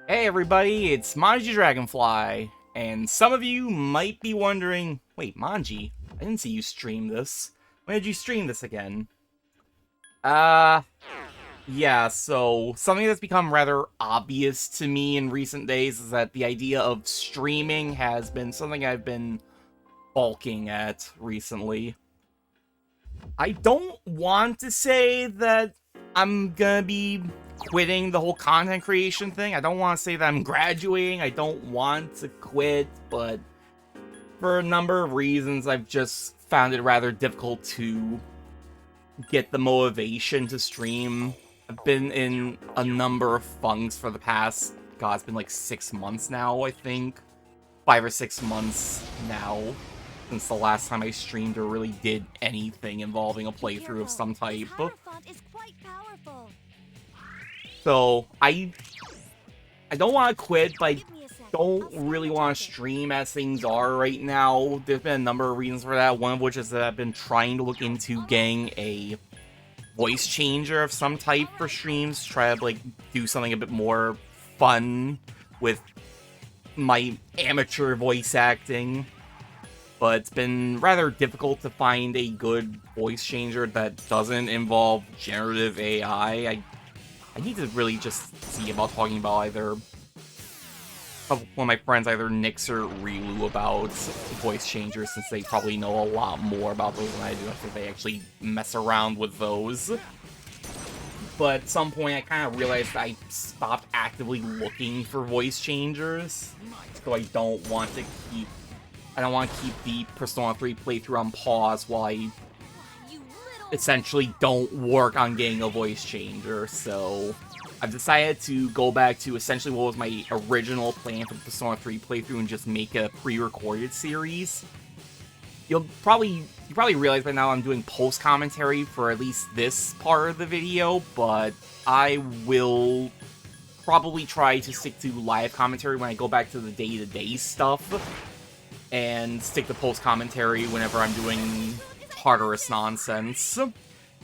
Hey everybody, it's Manji Dragonfly, and some of you might be wondering, wait, Manji, I didn't see you stream this. When did you stream this again? Uh, yeah, so something that's become rather obvious to me in recent days is that the idea of streaming has been something I've been balking at recently. I don't want to say that I'm gonna be quitting the whole content creation thing. I don't want to say that I'm graduating. I don't want to quit, but for a number of reasons, I've just found it rather difficult to get the motivation to stream. I've been in a number of funks for the past, God, it's been like 6 months now, I think. 5 or 6 months now since the last time I streamed or really did anything involving a playthrough of some type. Hierophant is quite powerful. So, I don't want to quit, but I don't I'll send really the want to token. stream as things are right now. There's been a number of reasons for that, one of which is that I've been trying to look into getting a voice changer of some type for streams, try to, like, do something a bit more fun with my amateur voice acting. But it's been rather difficult to find a good voice changer that doesn't involve generative AI. I need to really just see about talking about either one of my friends, either Nix or Rilu, about voice changers, since they probably know a lot more about those than I do. I think they actually mess around with those. But at some point, I kind of realized I stopped actively looking for voice changers, so I don't want to keep the Persona 3 playthrough on pause while I You little essentially don't work on getting a voice changer, so I've decided to go back to essentially what was my original plan for the Persona 3 playthrough and just make a pre-recorded series. You probably realize by now I'm doing post-commentary for at least this part of the video, but I will probably try to stick to live commentary when I go back to the day-to-day stuff, and stick to post-commentary whenever I'm doing Tartarus nonsense,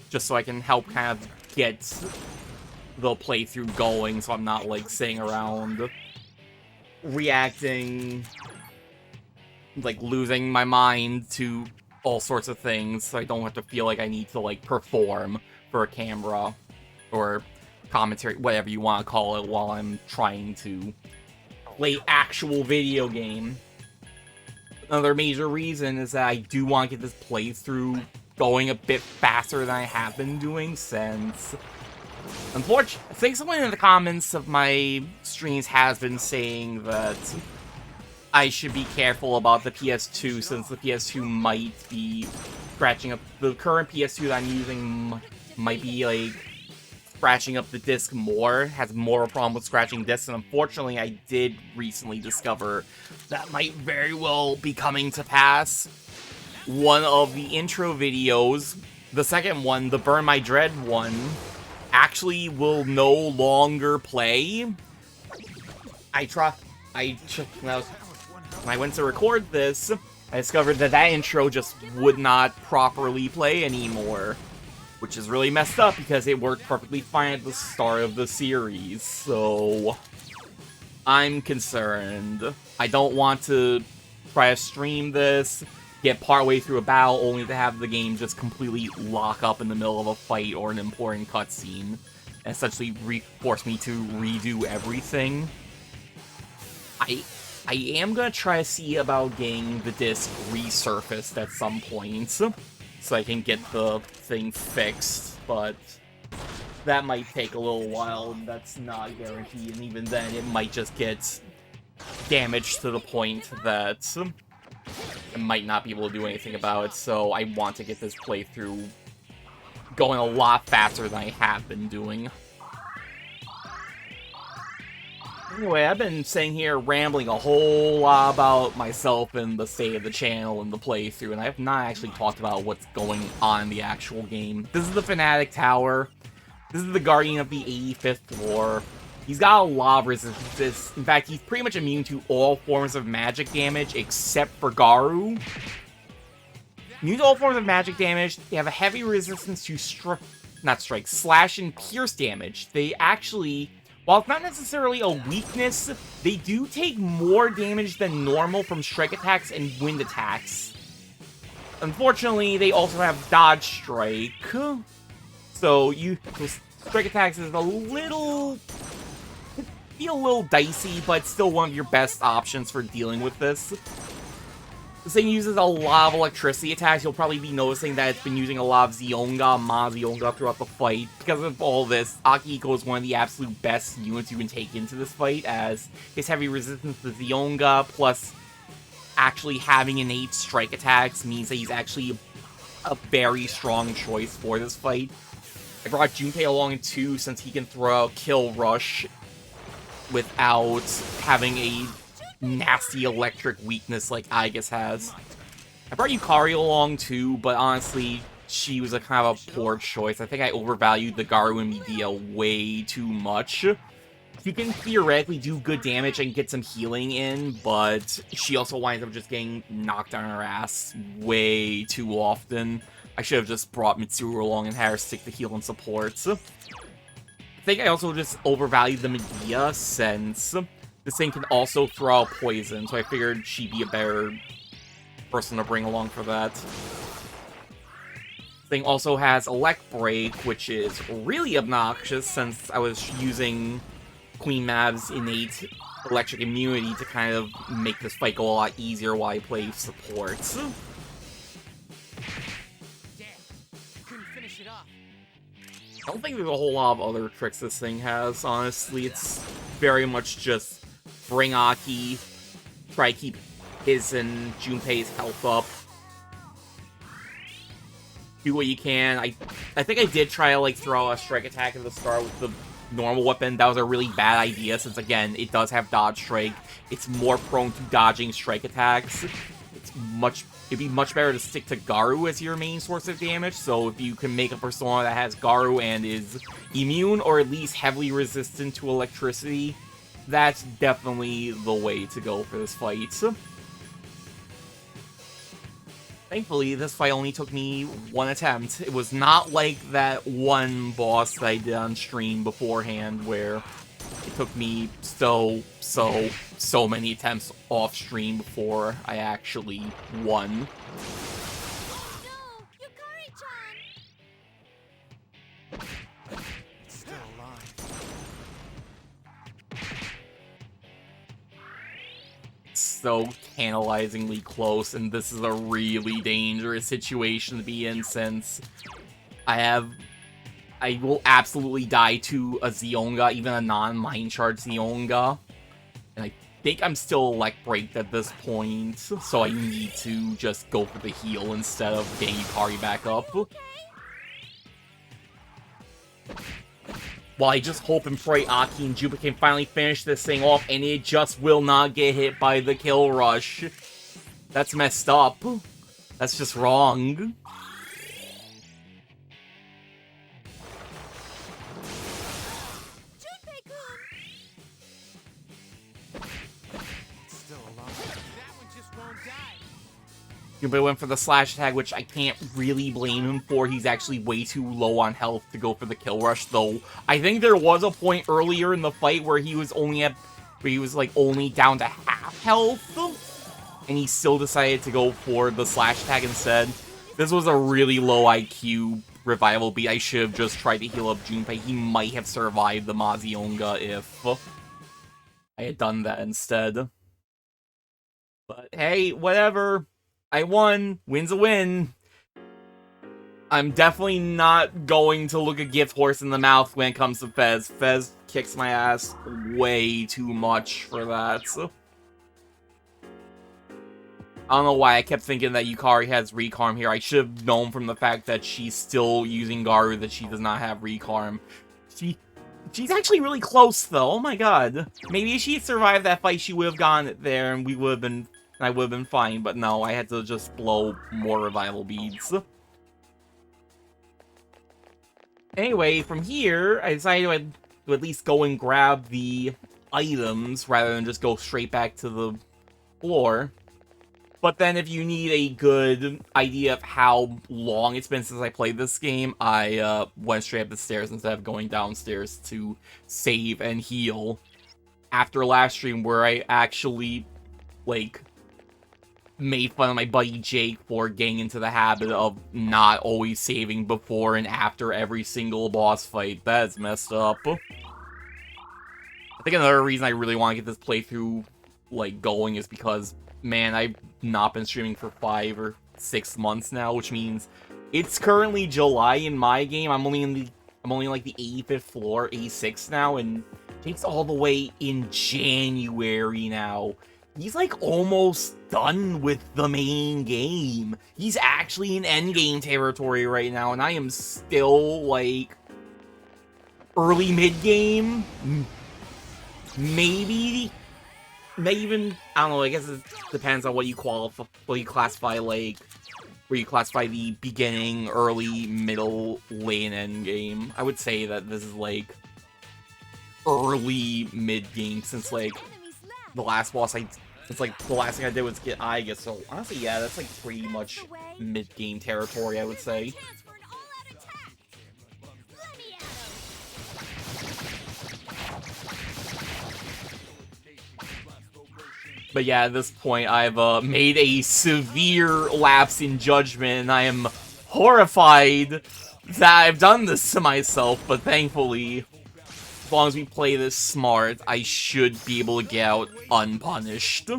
just so I can help kind of get the playthrough going, so I'm not, like, sitting around reacting, like, losing my mind to all sorts of things, so I don't have to feel like I need to, like, perform for a camera, or commentary, whatever you want to call it, while I'm trying to play actual video game. Another major reason is that I do want to get this playthrough going a bit faster than I have been doing, since unfortunately, I think someone in the comments of my streams has been saying that I should be careful about the PS2, since the PS2 might be scratching up. The current PS2 that I'm using might be, like, scratching up the disc more, has more of a problem with scratching discs, and unfortunately I did recently discover that might very well be coming to pass. One of the intro videos, the second one, the Burn My Dread one, actually will no longer play. When I went to record this, I discovered that that intro just would not properly play anymore, which is really messed up because it worked perfectly fine at the start of the series, so I'm concerned. I don't want to try to stream this, get partway through a battle only to have the game just completely lock up in the middle of a fight or an important cutscene, and essentially force me to redo everything. I am gonna try to see about getting the disc resurfaced at some point, so I can get the thing fixed, but that might take a little while, and that's not guaranteed, and even then it might just get damaged to the point that I might not be able to do anything about it, so I want to get this playthrough going a lot faster than I have been doing. Anyway, I've been sitting here rambling a whole lot about myself and the state of the channel and the playthrough, and I have not actually talked about what's going on in the actual game. This is the Fanatic Tower. This is the Guardian of the 85th floor. He's got a lot of resistance. In fact, he's pretty much immune to all forms of magic damage except for Garu. Immune to all forms of magic damage. They have a heavy resistance to slash and pierce damage. They actually, While it's not necessarily a weakness, they do take more damage than normal from strike attacks and wind attacks. Unfortunately, they also have dodge strike. So strike attacks is a little... feel a little dicey, but still one of your best options for dealing with this. This thing uses a lot of electricity attacks. You'll probably be noticing that it's been using a lot of Zionga, Ma-Zionga throughout the fight. Because of all this, Akihiko is one of the absolute best units you can take into this fight, as his heavy resistance to Zionga, plus actually having innate strike attacks, means that he's actually a very strong choice for this fight. I brought Junpei along too, since he can throw out Kill Rush without having a nasty electric weakness like Aigis has. I brought Yukari along too, but honestly, she was a kind of a poor choice. I think I overvalued the Garu and Medea way too much. She can theoretically do good damage and get some healing in, but she also winds up just getting knocked on her ass way too often. I should have just brought Mitsuru along and had her stick to heal and supports. I think I also just overvalued the Medea, since this thing can also throw out poison, so I figured she'd be a better person to bring along for that. This thing also has Elect Break, which is really obnoxious since I was using Queen Mav's innate electric immunity to kind of make this fight go a lot easier while I play supports. Damn, couldn't finish it off. I don't think there's a whole lot of other tricks this thing has, honestly. It's very much just bring Aki, try to keep his and Junpei's health up. Do what you can. I think I did try to, like, throw a strike attack at the start with the normal weapon. That was a really bad idea, since, again, it does have dodge strike. It's more prone to dodging strike attacks. It'd be much better to stick to Garu as your main source of damage, so if you can make a persona that has Garu and is immune, or at least heavily resistant to electricity, that's definitely the way to go for this fight. Thankfully, this fight only took me one attempt. It was not like that one boss that I did on stream beforehand, where it took me so many attempts off stream before I actually won. No, Yukari-chan! It's still alive. So tantalizingly close, and this is a really dangerous situation to be in, since I will absolutely die to a Zionga, even a non-mind charge Zionga. And I think I'm still Elect Breaked at this point, so I need to just go for the heal instead of getting Yukari back up. While I just hope and pray Aki and Juba can finally finish this thing off, and it just will not get hit by the Kill Rush. That's messed up. That's just wrong. Junpei-kun! It's still alive. That one just won't die. Junpei went for the slash attack, which I can't really blame him for. He's actually way too low on health to go for the Kill Rush, though. I think there was a point earlier in the fight where he was only down to half health, and he still decided to go for the slash attack instead. This was a really low IQ revival beat. I should have just tried to heal up Junpei. He might have survived the Ma-Zionga if I had done that instead. But hey, whatever. I won. Win's a win. I'm definitely not going to look a gift horse in the mouth when it comes to FES. FES kicks my ass way too much for that. So I don't know why I kept thinking that Yukari has Recarm here. I should have known from the fact that she's still using Garu that she does not have Recarm. She's actually really close, though. Oh my god. Maybe if she had survived that fight, she would have gone there, and I would have been fine. But no, I had to just blow more revival beads. Anyway, from here, I decided to at least go and grab the items rather than just go straight back to the floor. But then if you need a good idea of how long it's been since I played this game, I went straight up the stairs instead of going downstairs to save and heal. After last stream where I actually, like, made fun of my buddy Jake for getting into the habit of not always saving before and after every single boss fight. That's messed up. I think another reason I really want to get this playthrough, like, going is because, man, I've not been streaming for 5 or 6 months now, which means it's currently July in my game. I'm only like the 85th floor, 86 now, and Jake's all the way in January now. He's, like, almost done with the main game. He's actually in endgame territory right now, and I am still, like, early mid-game? Maybe even, I don't know, I guess it depends on what you classify, like, where you classify the beginning, early, middle, late, and end game. I would say that this is, like, early mid-game, since, like, the last boss it's like the last thing I did was get Iga, so honestly, yeah, that's like pretty much mid-game territory, I would say. But yeah, at this point, I've made a severe lapse in judgment, and I am horrified that I've done this to myself, but thankfully, as long as we play this smart, I should be able to get out unpunished,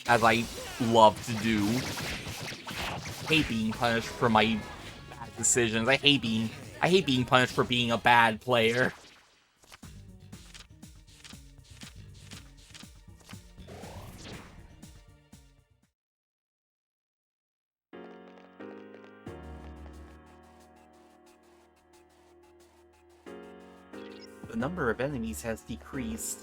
as I love to do. I hate being punished for my bad decisions. I hate being punished for being a bad player. The number of enemies has decreased.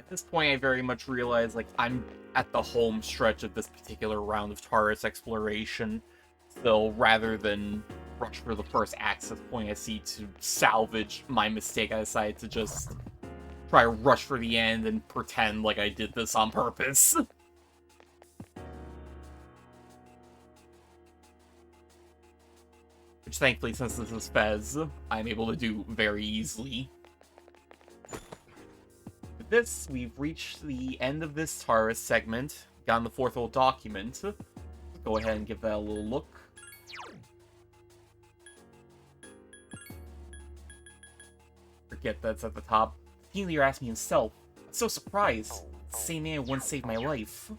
At this point, I very much realize, like, I'm at the home stretch of this particular round of Tartarus exploration. So, rather than rush for the first access point I see to salvage my mistake, I decided to just try to rush for the end and pretend like I did this on purpose. Which, thankfully, since this is FES, I'm able to do very easily. With this, we've reached the end of this Tartarus segment. Gotten the fourth old document. Go ahead and give that a little look. Forget that's at the top. The team leader asked me himself. I'm so surprised. The same man once saved my life.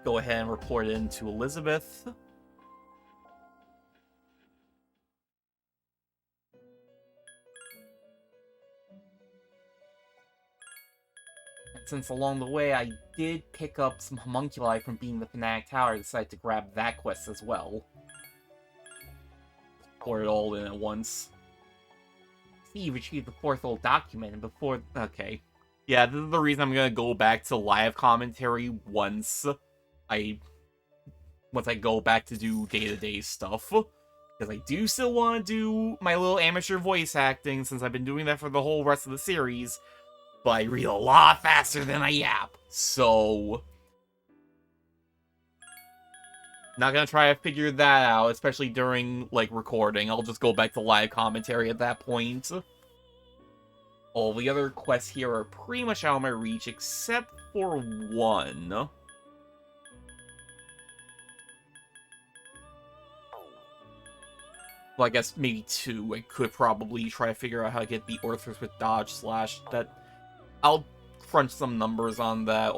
Go ahead and report it into Elizabeth. And since along the way I did pick up some homunculi from being the Fanatic Tower, I decided to grab that quest as well. Pour it all in at once. See, you retrieved the fourth old document, and before... Okay. Yeah, this is the reason I'm gonna go back to live commentary once I go back to do day-to-day stuff. Because I do still want to do my little amateur voice acting, since I've been doing that for the whole rest of the series. But I read a lot faster than I yap. So... not gonna try to figure that out, especially during, like, recording. I'll just go back to live commentary at that point. All the other quests here are pretty much out of my reach, except for one. Well, I guess maybe two. I could probably try to figure out how to get the Orthros with Dodge Slash. That I'll crunch some numbers on that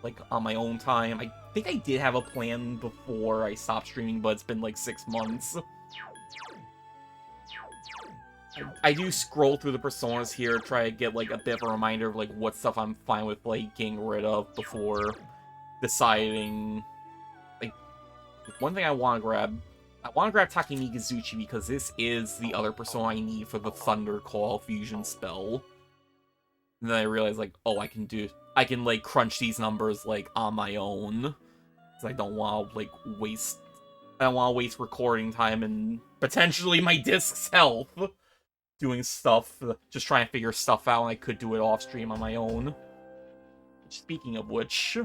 like, on my own time. I think I did have a plan before I stopped streaming, but it's been like 6 months. I do scroll through the personas here, try to get like a bit of a reminder of like what stuff I'm fine with like getting rid of before deciding. Like, one thing I want to grab. I want to grab Takemikizuchi because this is the other persona I need for the Thunder Call fusion spell. And then I realized, like, oh, I can do I can, like, crunch these numbers, like, on my own. Because I don't want to, like, waste... I don't want to waste recording time and potentially my disc's health doing stuff, just trying to figure stuff out, and I could do it off stream on my own. Speaking of which...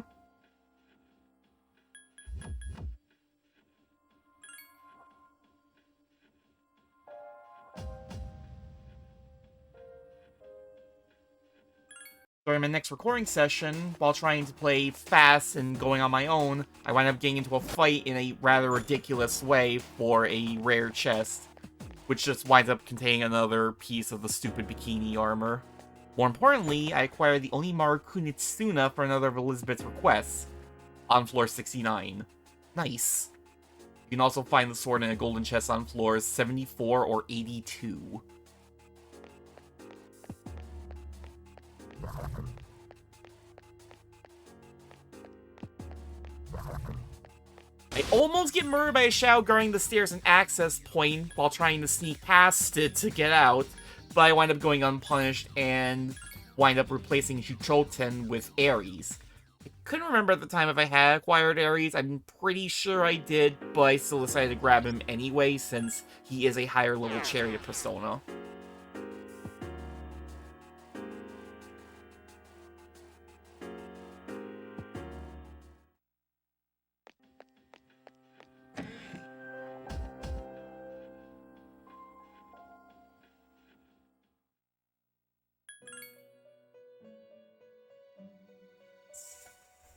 During my next recording session, while trying to play fast and going on my own, I wind up getting into a fight in a rather ridiculous way for a rare chest, which just winds up containing another piece of the stupid bikini armor. More importantly, I acquired the Onimaru Kunitsuna for another of Elizabeth's requests, on floor 69. Nice. You can also find the sword in a golden chest on floors 74 or 82. I almost get murdered by a shadow guarding the stairs and access point while trying to sneak past it to get out, but I wind up going unpunished and wind up replacing Shuchoten with Ares. I couldn't remember at the time if I had acquired Ares. I'm pretty sure I did, but I still decided to grab him anyway since he is a higher level chariot persona.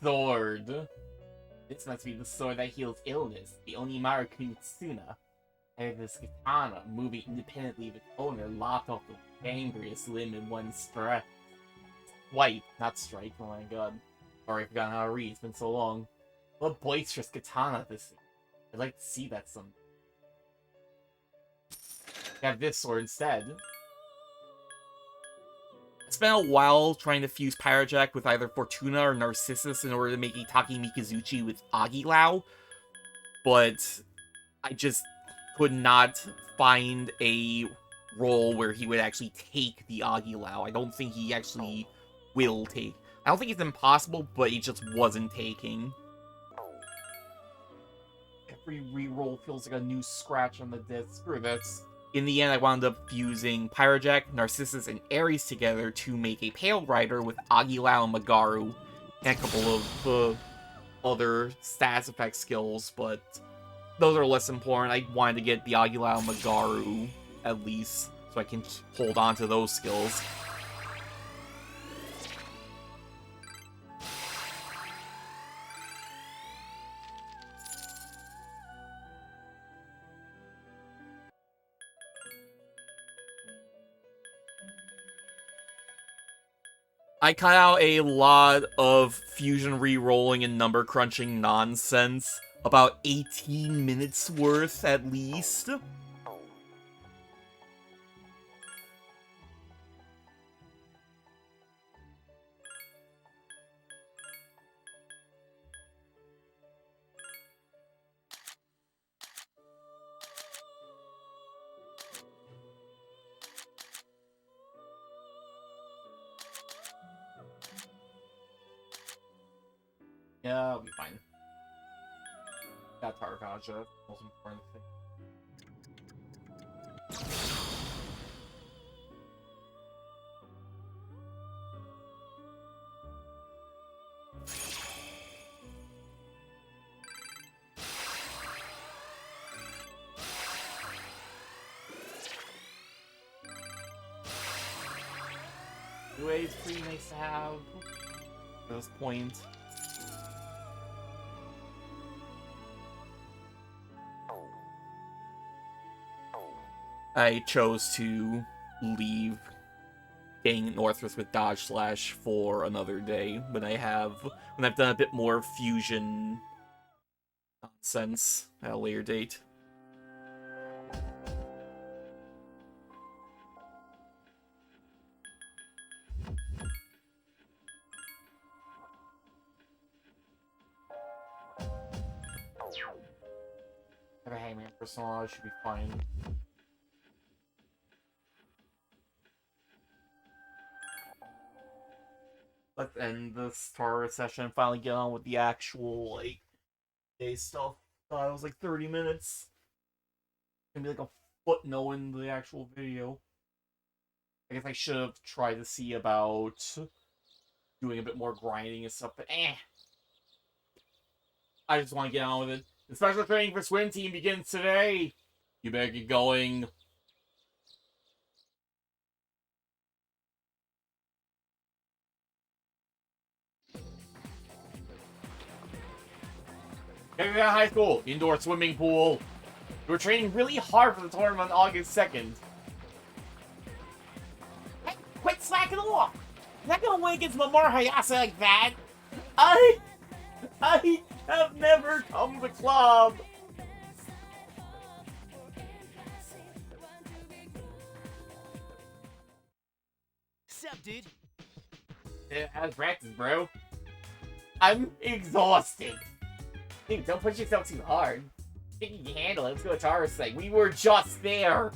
Sword. This must be the sword that heals illness, the Onimaru Kunitsuna. I have this katana moving independently of its owner, lopped off the angriest limb in one strike. Swipe, not strike, oh my god. Already forgotten how to read, it's been so long. What a boisterous katana this is. I'd like to see that someday. I have this sword instead. I spent a while trying to fuse Pyrojack with either Fortuna or Narcissus in order to make a Taki Mikazuchi with Agilao, but I just could not find a role where he would actually take the Agilao. I don't think he actually will take. I don't think it's impossible, but it just wasn't taking. Every reroll feels like a new scratch on the disc. Screw this. In the end, I wound up fusing Pyrojack, Narcissus, and Ares together to make a Pale Rider with Agilao and Magaru, and a couple of other stats effect skills, but those are less important. I wanted to get the Agilao and Magaru, at least, so I can hold on to those skills. I cut out a lot of fusion re-rolling and number crunching nonsense. About 18 minutes worth, at least. Yeah, I'll be fine. Got Tartarus, most important thing. Anyway, it's pretty nice to have at this point. I chose to leave getting Northwest with Dodge Slash for another day when I've done a bit more fusion nonsense at a later date. Have a Hangman persona, should be fine. Let's end this Tartarus session and finally get on with the actual, like, day stuff. Thought it was like 30 minutes. It's gonna be like a footnote in the actual video. I guess I should have tried to see about doing a bit more grinding and stuff, but I just want to get on with it. The special training for swim team begins today. You better get going. Hierophant High School, indoor swimming pool. We're training really hard for the tournament on August 2nd. Hey, quit slacking off! You're not gonna win against Mamor Hayase like that! I have never come to club! Sup, dude? How's practice, bro? I'm exhausted. Dude, don't push yourself too hard. I think you can handle it. Let's go to Tartarus thing. We were just there.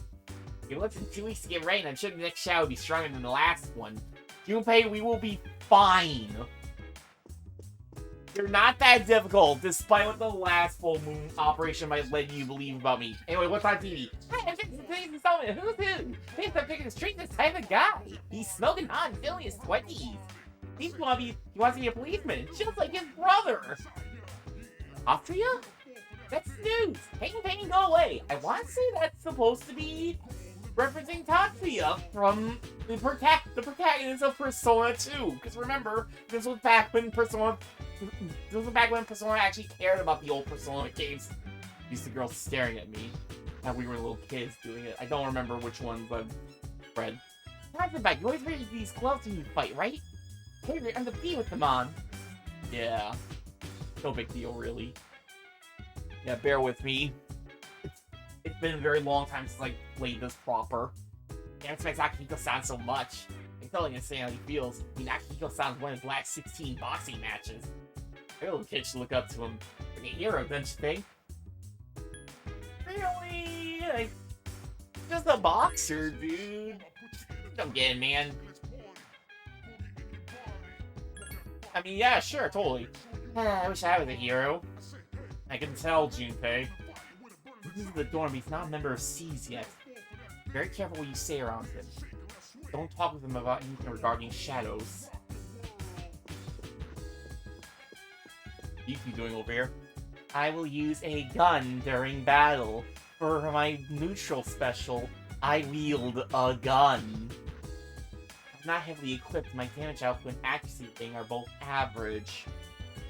It looks in 2 weeks to get rain. I'm sure the next shower will be stronger than the last one. Junpei, we will be fine. You're not that difficult, despite what the last full moon operation might let you believe about me. Anyway, what's on TV? Hey, I'm fixing today's installment. Who's who? He's not picking the street this type of guy. He's smoking hot and still in his 20s. He wants to be a policeman, just like his brother. Austria? That's news. Hang, go away. I want to say that's supposed to be referencing Tatsuya from the protagonist of Persona 2. Because remember, this was back when Persona actually cared about the old Persona games. These two girls staring at me, and we were little kids doing it. I don't remember which ones I've read. Back, you always wear these gloves when you fight, right? Hey, you're on the beat with them on. Yeah. No big deal, really. Yeah, bear with me. It's been a very long time since I played this proper. Can't expect Akihiko-san so much. I can totally understand how he feels. I mean, Akihiko-san's won his last 16 boxing matches. Every little kid should look up to him. Like a hero, don't you think? Really? Like, just a boxer, dude. Don't get it, man. I mean, yeah, sure, totally. I wish I was a hero. I can tell, Junpei. This is the dorm. He's not a member of SEAS yet. Be very careful what you say around him. Don't talk with him about anything regarding shadows. What are you doing over here? I will use a gun during battle. For my neutral special, I wield a gun. I'm not heavily equipped. My damage output and accuracy thing are both average.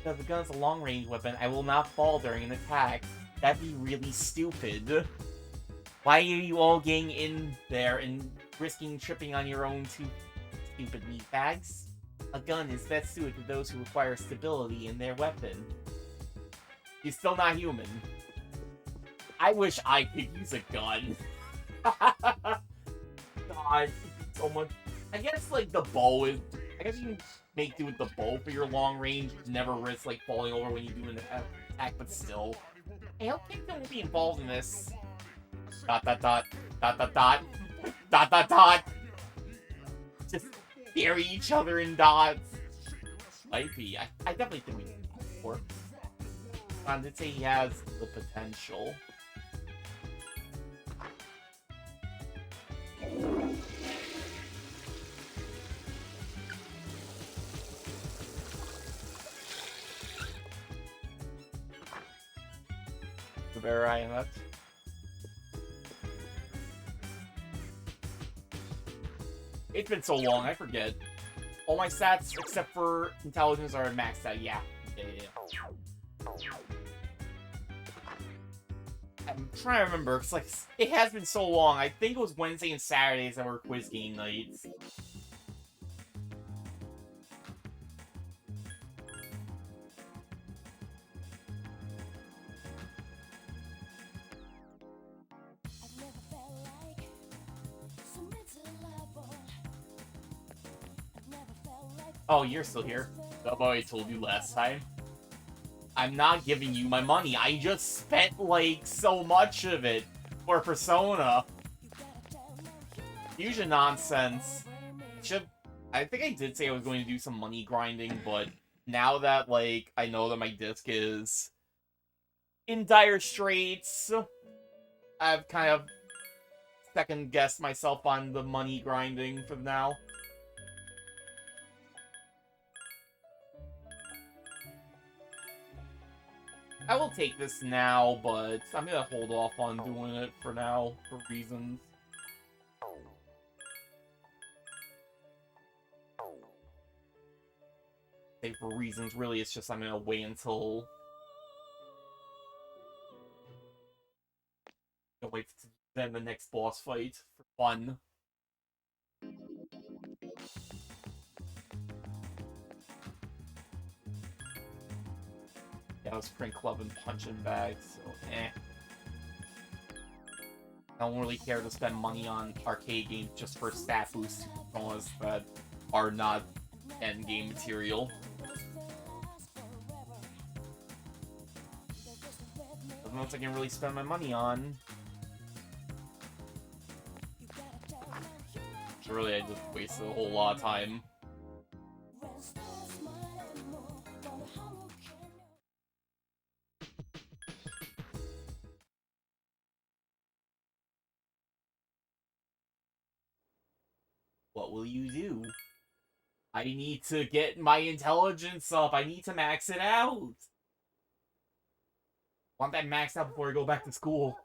Because the gun's a long-range weapon, I will not fall during an attack. That'd be really stupid. Why are you all getting in there and risking tripping on your own two stupid meatbags? A gun is best suited to those who require stability in their weapon. You're still not human. I wish I could use a gun. God, so much. I guess, like, the bow is... I guess you can make do with the bow for your long range. Never risk, like, falling over when you do an attack, but still. I don't think they will be involved in this. ... Just bury each other in dots. Might be. I definitely think we can work. I did say he has the potential. The bear eye in that. It's been so long, I forget. All my stats, except for intelligence, are maxed out. Yeah. I'm trying to remember, because, like, it has been so long. I think it was Wednesday and Saturdays that were quiz game nights. Oh, you're still here. That's what I told you last time. I'm not giving you my money. I just spent, like, so much of it for Persona. Fusion nonsense. I think I did say I was going to do some money grinding, but now that, like, I know that my disc is in dire straits, I've kind of second-guessed myself on the money grinding for now. I will take this now, but I'm gonna hold off on doing it for now, for reasons. Say for reasons, really, it's just I'm gonna wait until... I'll wait to then the next boss fight for fun. Yeah, I was Print Club and Punching Bags, so eh. I don't really care to spend money on arcade games just for stat boosts that are not endgame material. Nothing else I can really spend my money on. So really, I just wasted a whole lot of time. What will you do? I need to get my intelligence up. I need to max it out. I want that maxed out before I go back to school.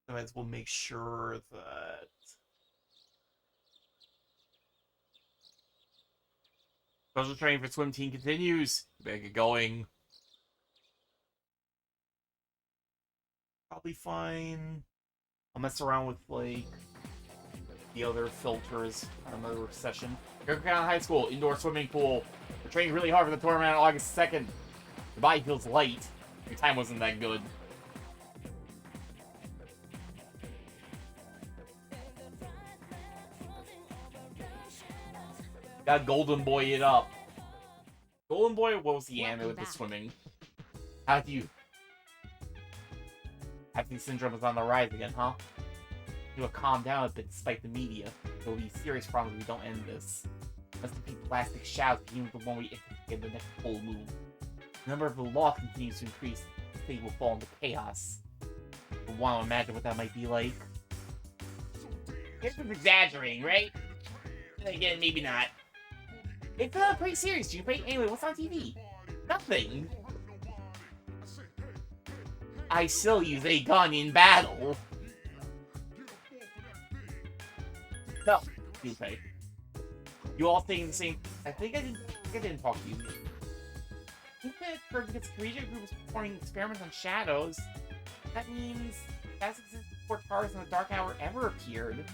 Otherwise, we'll make sure that... Special training for swim team continues. Better get going. Probably fine. I'll mess around with, like, the other filters on another session. Hierophant High School, indoor swimming pool. We're training really hard for the tournament on August 2nd. Your body feels light. Your time wasn't that good. Got Golden Boy it up. Golden Boy, what was the anime with the swimming? How do you... Acne syndrome is on the rise again, huh? You will calm down a bit despite the media. There will be serious problems if we don't end this. Must be plastic shouts even the one we in the next full moon. The number of the law continues to increase. The state will fall into chaos. I want to imagine what that might be like. This is exaggerating, right? Then again, maybe not. It's pretty serious, Junpei. Anyway, what's on TV? Nothing. I still use a gun in battle. No, Junpei. You all think the same. I think I didn't talk to you. Junpei heard because the Korean group is performing experiments on shadows. That means that's existed before Tartarus and the Dark Hour ever appeared.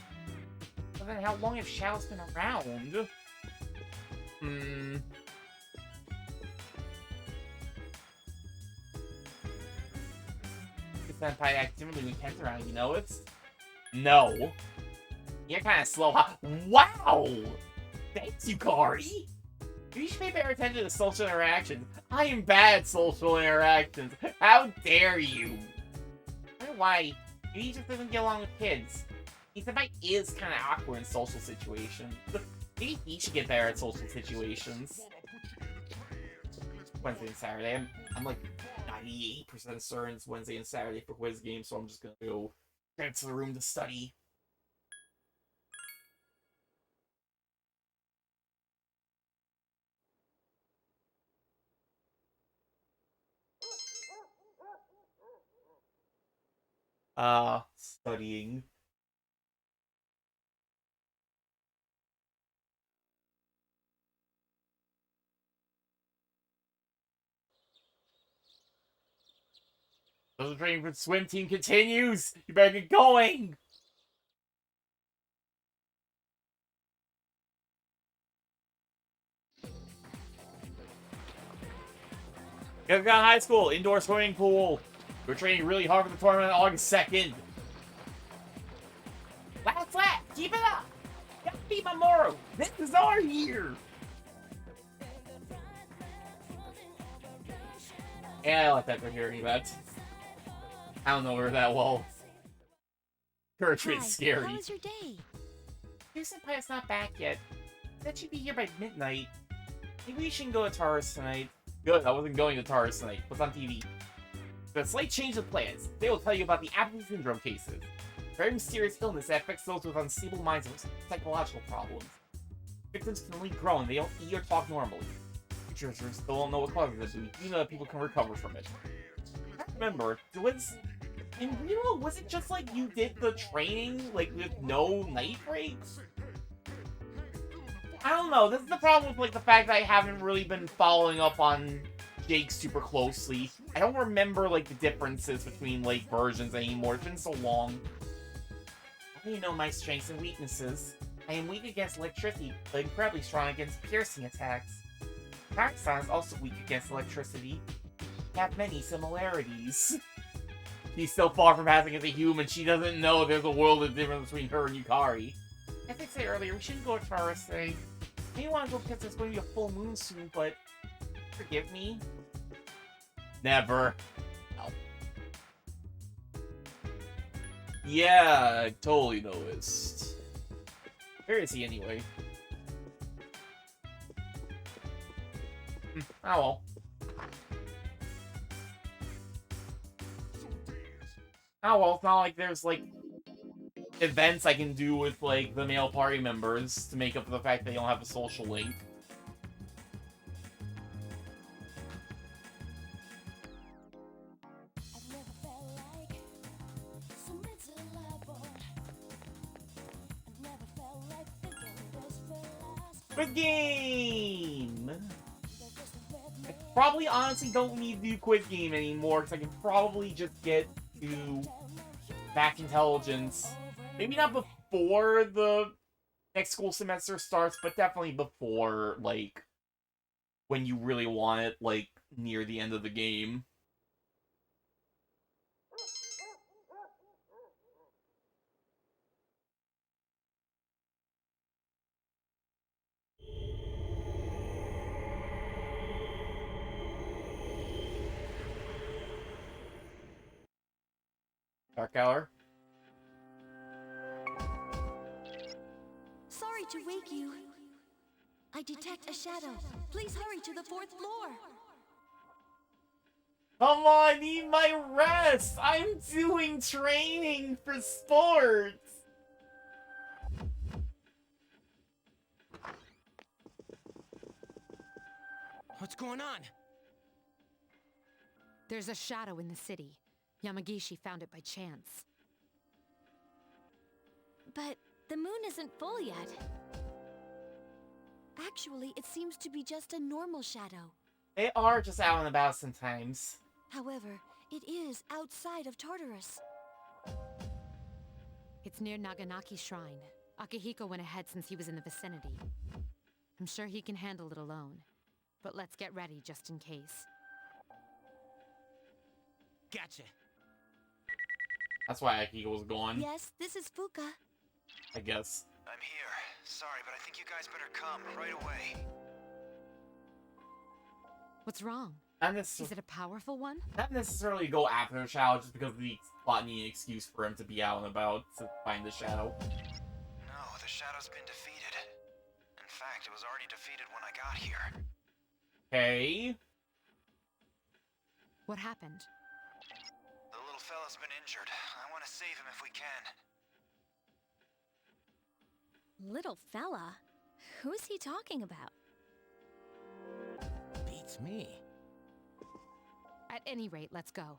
But then how long have shadows been around? Senpai accidentally when Kent's around, you know it's? No. You're kind of slow, huh? Wow! Thanks, Yukari! You should pay better attention to social interactions. I am bad at social interactions. How dare you? I don't know why. He just doesn't get along with kids. Senpai is kind of awkward in social situations. Maybe he should get better at social situations. Wednesday and Saturday. I'm like 98% certain it's Wednesday and Saturday for quiz games, so I'm just gonna go get to the room to study. Studying. The training for the swim team continues! You better get going! Hierophant High School, indoor swimming pool. We're training really hard for the tournament on August 2nd. Last flat, keep it up! Gotta beat Mamoru! This is our year! Yeah, I like that for hearing that. I don't know her that well. Gertrude's scary. How was your day? Your senpai's not back yet. Said she'd be here by midnight. Maybe we shouldn't go to Tartarus tonight. Good, I wasn't going to Tartarus tonight. What's on TV? The slight change of plans. They will tell you about the Apathy Syndrome cases. Very mysterious illness that affects those with unstable minds and psychological problems. Victims can only groan, they don't eat or talk normally. Researchers still don't know what causes it, but you know that people can recover from it. I remember, in real, was it just like you did the training, like with no night breaks? I don't know, this is the problem with like the fact that I haven't really been following up on Jake super closely. I don't remember like the differences between like versions anymore, it's been so long. I only know my strengths and weaknesses. I am weak against electricity, but incredibly strong against piercing attacks. Tartarus is also weak against electricity. They have many similarities. She's so far from having as a human, she doesn't know there's a world of difference between her and Yukari. As I said earlier, we shouldn't go to Tartarus today. I didn't want to go because there's going to be a full moon soon, but forgive me. Never. No. Yeah, I totally noticed. Where is he anyway? Oh well. Oh well, it's not like there's like events I can do with like the male party members to make up for the fact that they don't have a social link. Quick game! I probably honestly don't need to do quick game anymore because I can probably just get to back intelligence. Maybe not before the next school semester starts, but definitely before, like, when you really want it, like, near the end of the game. Dark Hour? Sorry to wake you. I detect a shadow. Please hurry to the 4th floor. Come on, I need my rest! I'm doing training for sports! What's going on? There's a shadow in the city. Yamagishi found it by chance. But the moon isn't full yet. Actually, it seems to be just a normal shadow. They are just out and about sometimes. However, it is outside of Tartarus. It's near Naganaki's shrine. Akihiko went ahead since he was in the vicinity. I'm sure he can handle it alone. But let's get ready just in case. Gotcha. That's why Akiko was gone, Yes, this is Fuka. I guess. I'm here. Sorry, but I think you guys better come right away. What's wrong? Not, Is it a powerful one? not necessarily go after the shadow just because the plot needed an excuse for him to be out and about to find the shadow. No, the shadow's been defeated. In fact, it was already defeated when I got here. Okay. What happened? The little fella's been injured. I want to save him if we can. Little fella? Who's he talking about? Beats me. At any rate, let's go.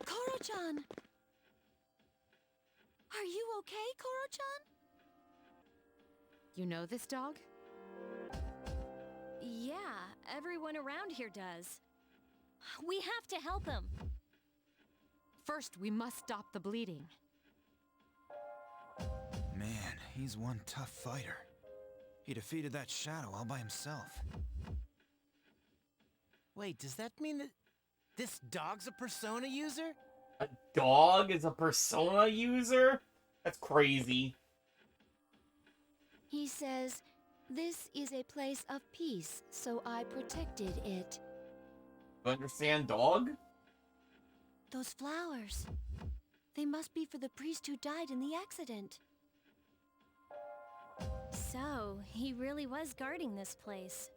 Koro-chan! Are you okay, Koro-chan? You know this dog? Yeah, everyone around here does. We have to help him. First, we must stop the bleeding. Man, he's one tough fighter. He defeated that shadow all by himself. Wait, does that mean that this dog's a persona user? A dog is a persona user? That's crazy. He says, "This is a place of peace, so I protected it." You understand dog? Those flowers. They must be for the priest who died in the accident. So, he really was guarding this place.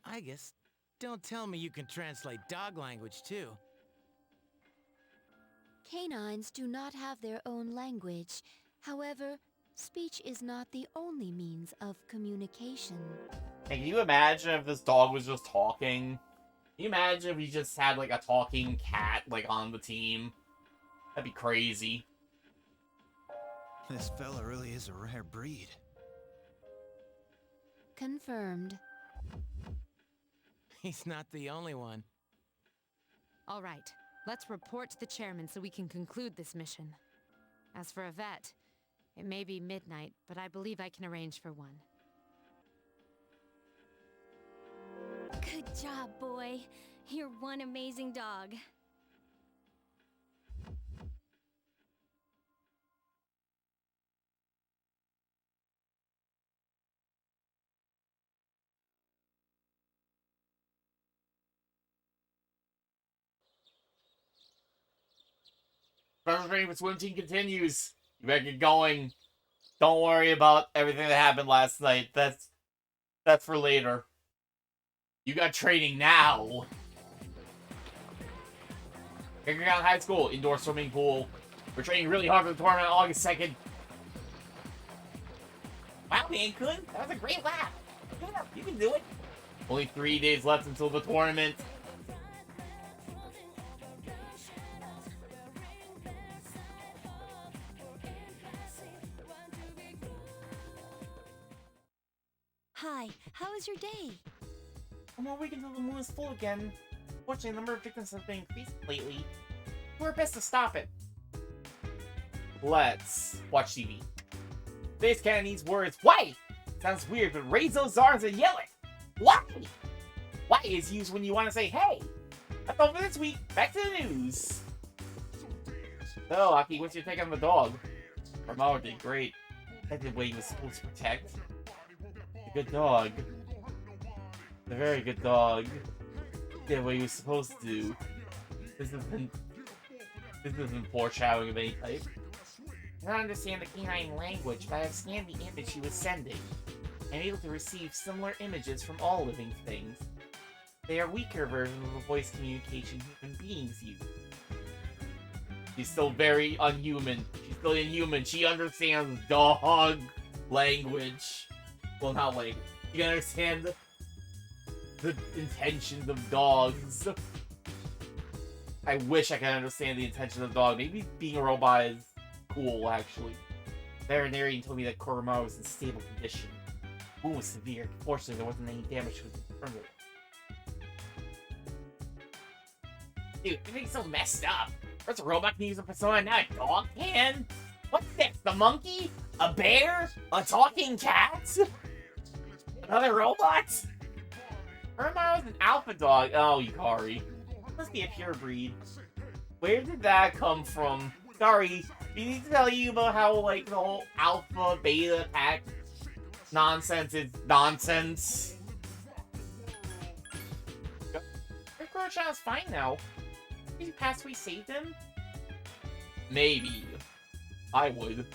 I guess. Don't tell me you can translate dog language, too. Canines do not have their own language. However, speech is not the only means of communication. Hey, can you imagine if this dog was just talking? Can you imagine if we just had, like, a talking cat, like, on the team? That'd be crazy. This fella really is a rare breed. Confirmed. He's not the only one. All right, let's report to the chairman so we can conclude this mission. As for a vet, it may be midnight, but I believe I can arrange for one. Good job, boy. You're one amazing dog. Special training for swim team continues. You better get going. Don't worry about everything that happened last night. That's for later. You got training now. Underground High School, indoor swimming pool. We're training really hard for the tournament on August 2nd. Wow, man, good. That was a great lap. Yeah, you can do it. Only 3 days left until the tournament. Hi, how was your day? One more week until the moon is full again. Unfortunately, the number of victims has been increasing lately. We're best to stop it. Let's watch TV. Space Cannon needs words. Why? Sounds weird, but raise those arms and yell it. Why? Why is used when you want to say, hey. That's all for this week. Back to the news. So, Aki, what's your take on the dog? Ramon did great. That's the way he was supposed to protect. Good dog. A very good dog. Did what he was supposed to do. This isn't foreshadowing of any type. I don't understand the canine language, but I've scanned the image he was sending. I'm able to receive similar images from all living things. They are weaker versions of the voice communication human beings use. She's still very unhuman. She's still inhuman. She understands dog language. Well, not language. You can understand the intentions of dogs. I wish I could understand the intentions of the dog. Maybe being a robot is cool, actually. Veterinarian told me that Koromaru was in stable condition. The wound was severe. Fortunately, there wasn't any damage to his infirmary. Dude, everything's so messed up. First a robot can use a persona, now a dog can? What's this? The monkey? A bear? A talking cat? Another robot? Koromaru's an alpha dog. Oh, Yukari. Must be a pure breed. Where did that come from? Sorry, we need to tell you about how, like, the whole alpha, beta pack nonsense is nonsense. Kurosha's fine now. Did you pass we saved him? Maybe. I would.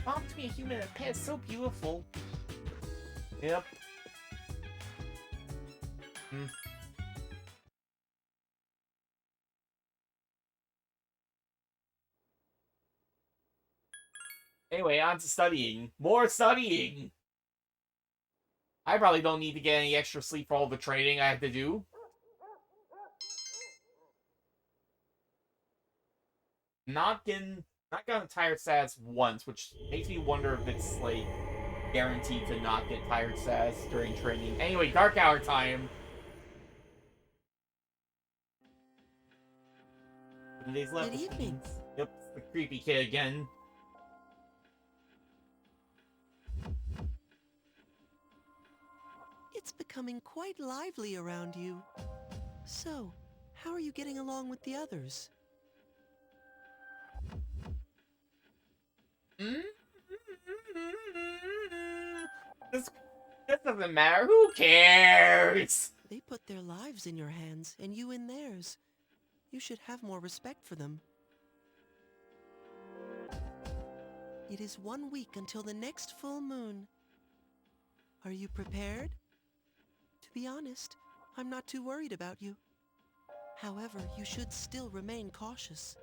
Bond between a human and a pet is so beautiful. Yep. Anyway, on to studying. More studying! I probably don't need to get any extra sleep for all the training I have to do. Not gotten tired status once, which makes me wonder if it's, like, guaranteed to not get tired status during training. Anyway, dark hour time. 7 days left. Good evening. Yep, it's the creepy kid again. It's becoming quite lively around you. So, how are you getting along with the others? This, this doesn't matter. Who cares? They put their lives in your hands and you in theirs. You should have more respect for them. It is 1 week until the next full moon. Are you prepared? To be honest, I'm not too worried about you. However, you should still remain cautious.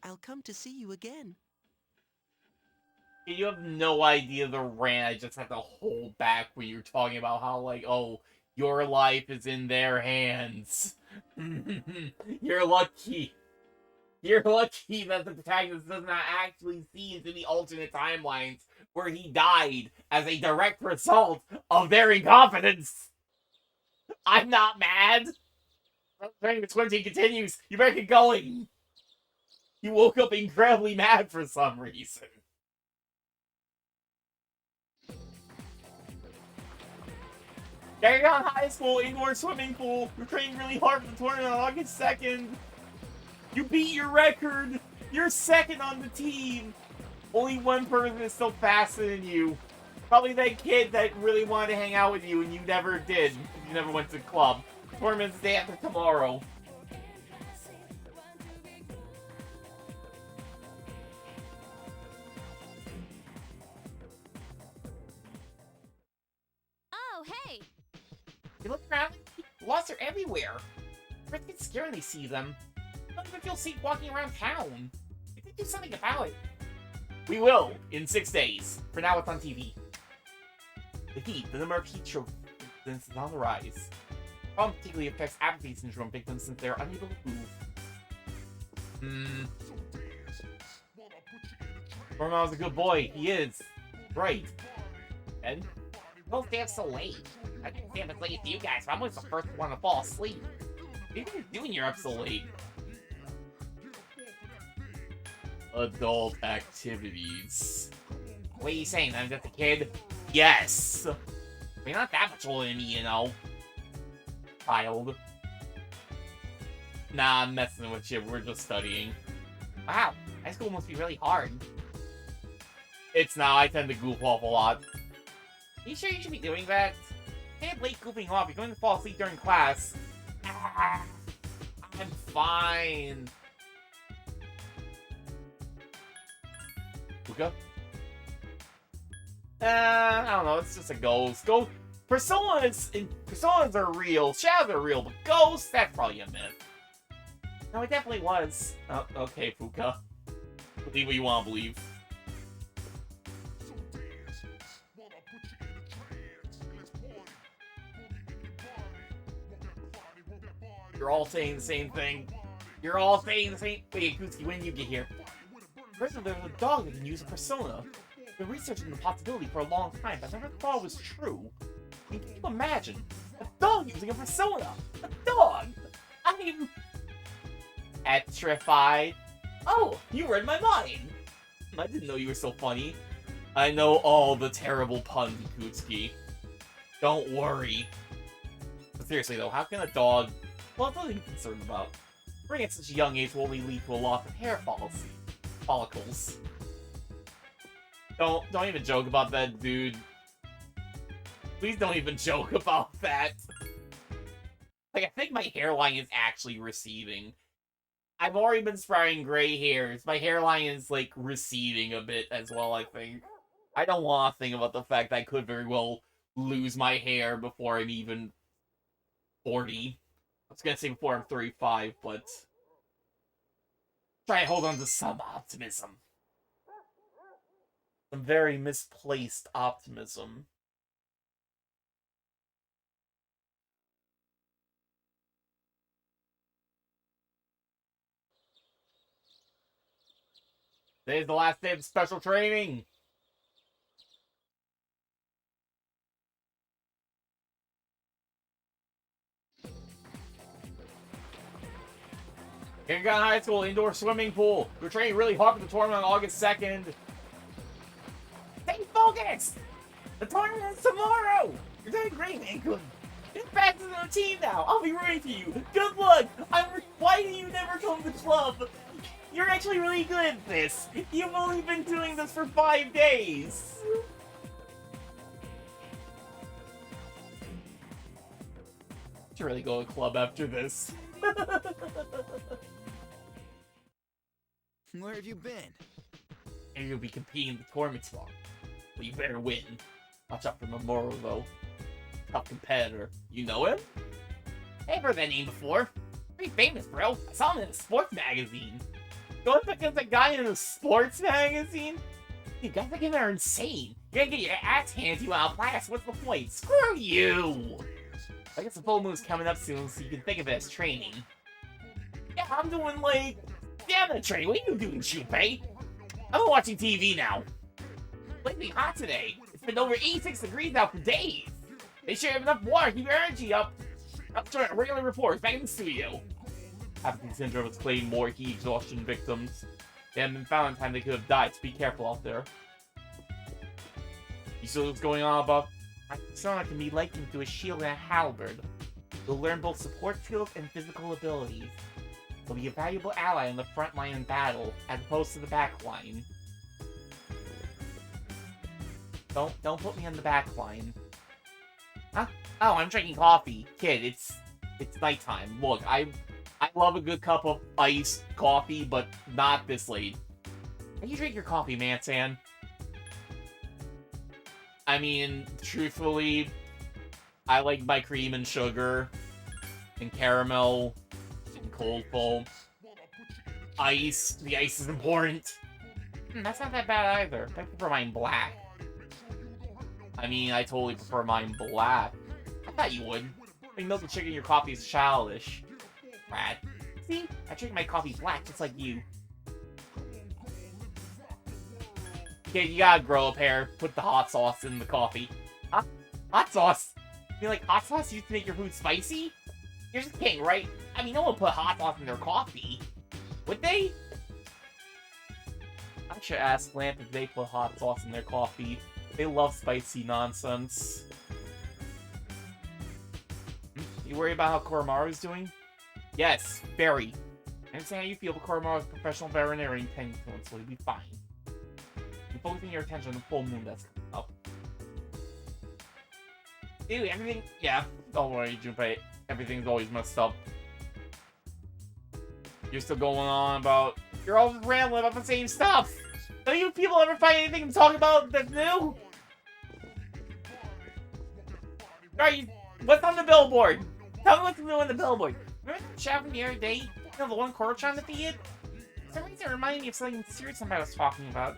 I'll come to see you again. You have no idea the rant I just have to hold back when you're talking about how, like, oh, your life is in their hands. You're lucky. You're lucky that the protagonist does not actually see into the alternate timelines where he died as a direct result of their incompetence. I'm not mad. The squinting continues. You better get going. You woke up incredibly mad for some reason. Carry on high school indoor swimming pool. You're training really hard for the tournament on August 2nd. You beat your record. You're second on the team. Only one person is still faster than you. Probably that kid that really wanted to hang out with you and you never did. You never went to the club. Tournament's the day after tomorrow. Oh, hey! You look around, lost are everywhere. Kids get scared when they see them. I don't even feel safe walking around town. We could do something about it. We will, in 6 days. For now, it's on TV. The heat, the number of heat stroke incidents is on the rise. The problem particularly affects apathy syndrome victims since they're unable to move. Roman's a good boy. He is. Right. And? Don't stay up so late. I didn't stay up as late as you guys, but I'm always the first one to fall asleep. What are you doing you're up so late? Adult activities. What are you saying? I'm just a kid? Yes! I mean, not that much older than me, you know. Child. Nah, I'm messing with you. We're just studying. Wow, high school must be really hard. It's not. I tend to goof off a lot. Are you sure you should be doing that? Can't late goofing off. You're going to fall asleep during class. Ah, I'm fine. Luca? I don't know. It's just a ghost. Personas are real. Shadows are real, but ghosts, that's probably a myth. No, it definitely was. Oh, okay, Fuka. Believe what you want to believe. You're all saying the same thing. You're all saying the same. Wait, Akutsuki, when did you get here? First, there was a dog that can use a persona. I've been researching the possibility for a long time, but I never thought it was true. I mean, can you imagine? A dog using a persona! A dog! I'm petrified. Oh, you read my mind! I didn't know you were so funny. I know all the terrible puns, Akutsuki. Don't worry. But seriously though, how can a dog... Well, it's nothing to be concerned about. Bring at such a young age will only lead to a loss of hair follicles. Don't even joke about that, dude. Please don't even joke about that. Like, I think my hairline is actually receding. I've already been sprouting gray hairs. My hairline is, like, receding a bit as well, I think. I don't want to think about the fact that I could very well lose my hair before I'm even 40. I was gonna say before I'm 35, but... Try and hold on to some optimism. Some very misplaced optimism. Today's the last day of special training! Kindergarten High School indoor swimming pool. We're training really hard for the tournament on August 2nd. Thank focused! The tournament is tomorrow! You're doing great, man. Good. Get back to the routine now. I'll be rooting for you. Good luck. Why do you never come to club? You're actually really good at this. You've only been doing this for 5 days. Should really go to club after this. Where have you been? And you'll be competing in the tournament tomorrow. But you better win. Watch out for Memorial, though. Tough competitor. You know him? I've heard that name before. Pretty famous, bro. I saw him in a sports magazine. Going up against a guy in a sports magazine? Dude, guys like him are insane. You're gonna get your ass handed to you out of class. What's the point? Screw you! I guess the full moon's coming up soon, so you can think of it as training. Yeah, I'm doing, like, stamina training. What are you doing, Junpei? I'm watching TV now. Lately hot today. It's been over 86 degrees out for days. They should have enough water to keep your energy up. I'm trying regular reports back in the studio. Happening syndrome is claiming more heat exhaustion victims. They haven't been found in time they could have died, so be careful out there. You see what's going on above? My persona can be likened to a shield and a halberd. You'll learn both support skills and physical abilities. You'll be a valuable ally in the front line in battle, as opposed to the back line. Don't put me on the back line. Huh? Oh, I'm drinking coffee. Kid, it's nighttime. Look, I love a good cup of iced coffee, but not this late. How do you drink your coffee, man-san? I mean, truthfully, I like my cream and sugar, and caramel, and cold foam. Ice. The ice is important. That's not that bad either. I prefer mine black. I mean, I totally prefer mine black. I thought you would. Putting milk and sugar in your coffee is childish. Brad. See? I drink my coffee black just like you. Okay, you gotta grow a pair. Put the hot sauce in the coffee. Huh? Hot sauce? You mean like hot sauce used to make your food spicy? You're just kidding, right? I mean, no one put hot sauce in their coffee. Would they? I should ask Lamp if they put hot sauce in their coffee. They love spicy nonsense. You worry about how Koromaru's doing? Yes, very. I understand how you feel, but Koromaru's professional veterinarian tends to him, so he'll be fine. You're focusing your attention on the full moon that's coming up. Dude, everything... Yeah, don't worry, Junpei. Everything's always messed up. You're still going on about... You're always rambling about the same stuff! Do you people ever find anything to talk about that's new? Alright, what's on the billboard? Tell me what's new on the billboard. Remember that chat from the other day? You know, the one Korochan defeated? For some reason it reminded me of something serious somebody was talking about.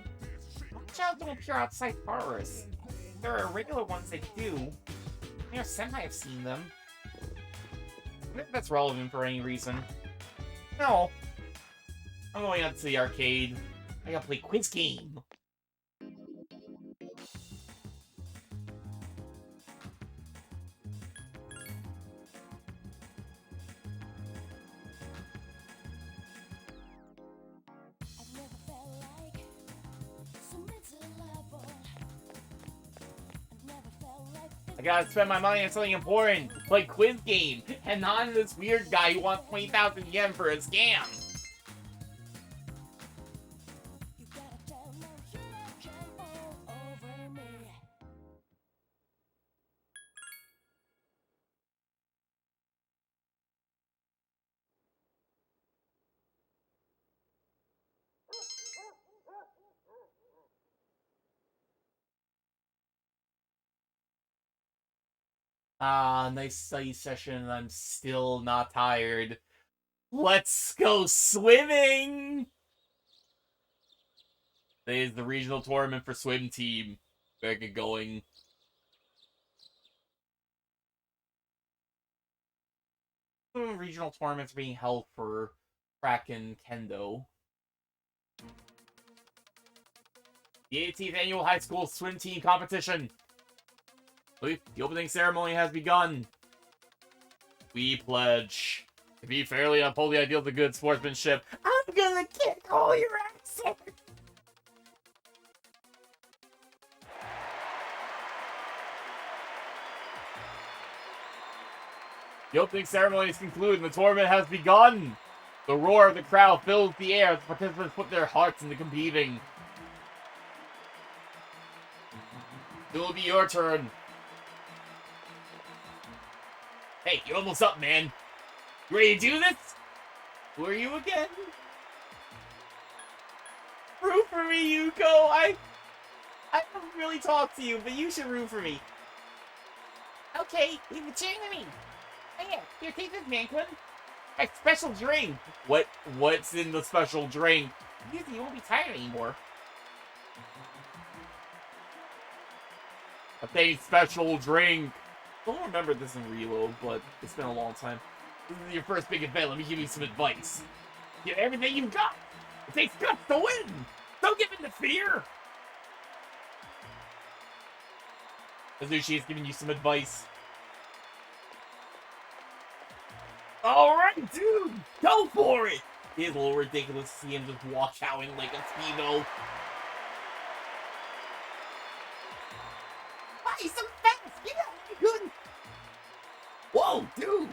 Watch out, don't appear outside Tartarus. There are regular ones that do. You know, Senpai have seen them. I don't think that's relevant for any reason. No. I'm going out to the arcade. I gotta play quiz game. I gotta spend my money on something important, like quiz game, and not on this weird guy who wants 20,000 yen for a scam. Nice study session, and I'm still not tired. Let's go swimming! Today is the regional tournament for swim team. Better get going. Regional tournaments being held for track and kendo. The 18th annual high school swim team competition. The opening ceremony has begun. We pledge to be fairly uphold the ideals of good sportsmanship. I'm gonna kick all your asses. The opening ceremony is concluded and the tournament has begun. The roar of the crowd fills the air as the participants put their hearts into competing. It will be your turn. Hey, you're almost up, man. You ready to do this? Who are you again? Root for me, Yuko. I don't really talk to you, but you should root for me. Okay, leave the cheering to me. Oh yeah, here, take this, Manquin. My special drink. What's in the special drink? You won't be tired anymore. A big special drink. I don't remember this in Reload, but it's been a long time. This is your first big event. Let me give you some advice. Give everything you've got. It takes guts to win. Don't give in to fear. Azuchi is giving you some advice. Alright, dude! Go for it! It is a little ridiculous to see him just walk out in like a speedo. Why, he's so fast! You know, you good! Whoa, dude!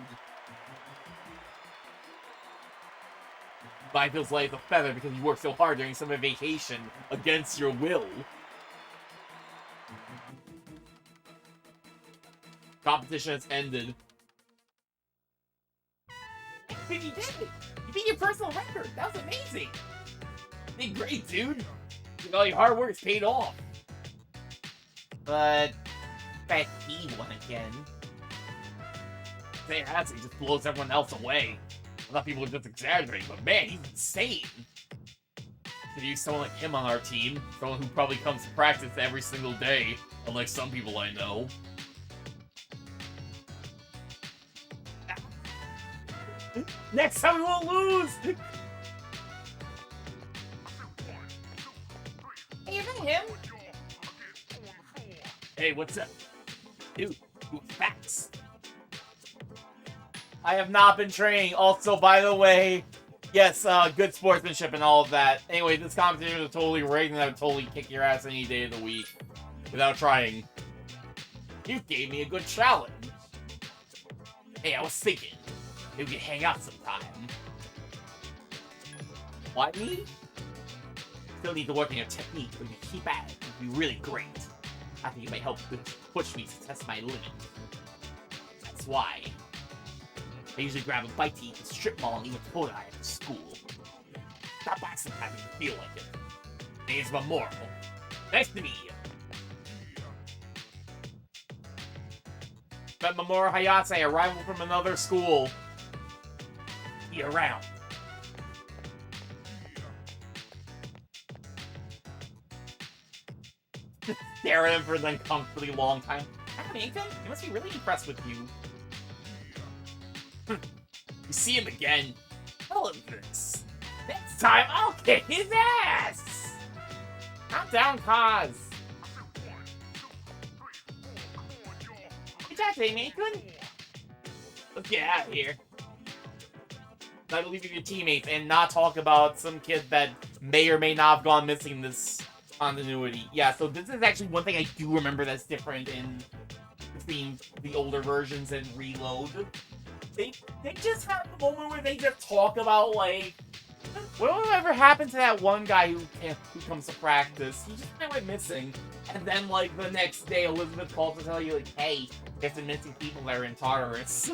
Mine feels light as a feather because you worked so hard during summer vacation against your will. Competition has ended. You did it! You beat your personal record! That was amazing! You did great, dude! All your hard work's paid off. But that he won again. Say that, he just blows everyone else away. I thought people were just exaggerating, but man, he's insane. Could use someone like him on our team, someone who probably comes to practice every single day, unlike some people I know. Next time we won't lose! Hey, is that him? Hey, what's up? Dude, facts. I have not been training. Also, by the way, yes, good sportsmanship and all of that. Anyway, this competition is totally rigged and I would totally kick your ass any day of the week. Without trying. You gave me a good challenge. Hey, I was thinking. We could hang out sometime. Why me? Still need to work on your technique, but if you keep at it, it'll be really great. I think it may help push me to test my limit. That's why. I usually grab a bite to eat and strip mall and even Toda after school. Stop by sometime if you feel like it. Name's Mamoru. Nice to meet you. Met Mamoru Hayase, a rival from another school. Be around. Stare at him for an uncomfortably long time. Hi, Nathan. He must be really impressed with you. You see him again. Tell him this. Next time, I'll kick his ass! Calm down, Kaz. Good job, Nathan. Let's get out of here. I believe in your teammates and not talk about some kid that may or may not have gone missing in this continuity. Yeah, so this is actually one thing I do remember that's different in between the older versions and Reload. They just have a moment where they just talk about, like, whatever happened to that one guy who comes to practice? He just kind of went missing. And then, like, the next day, Elizabeth calls to tell you, like, hey, there's some missing people that are in Tartarus.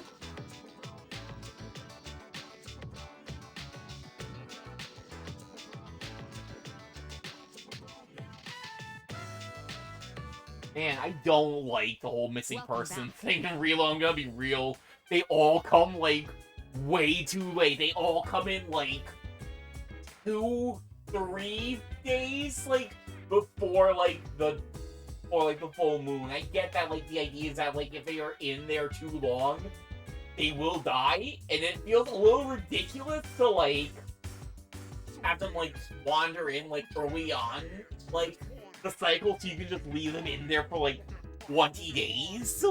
Man, I don't like the whole missing person thing in Reload. I'm gonna be real. They all come, like, way too late. They all come in, like, 2-3 days, like, before, like, the full moon. I get that, like, the idea is that, like, if they are in there too long, they will die, and it feels a little ridiculous to, like, have them, like, wander in, like, early on, like, the cycle, so you can just leave them in there for, like, 20 days.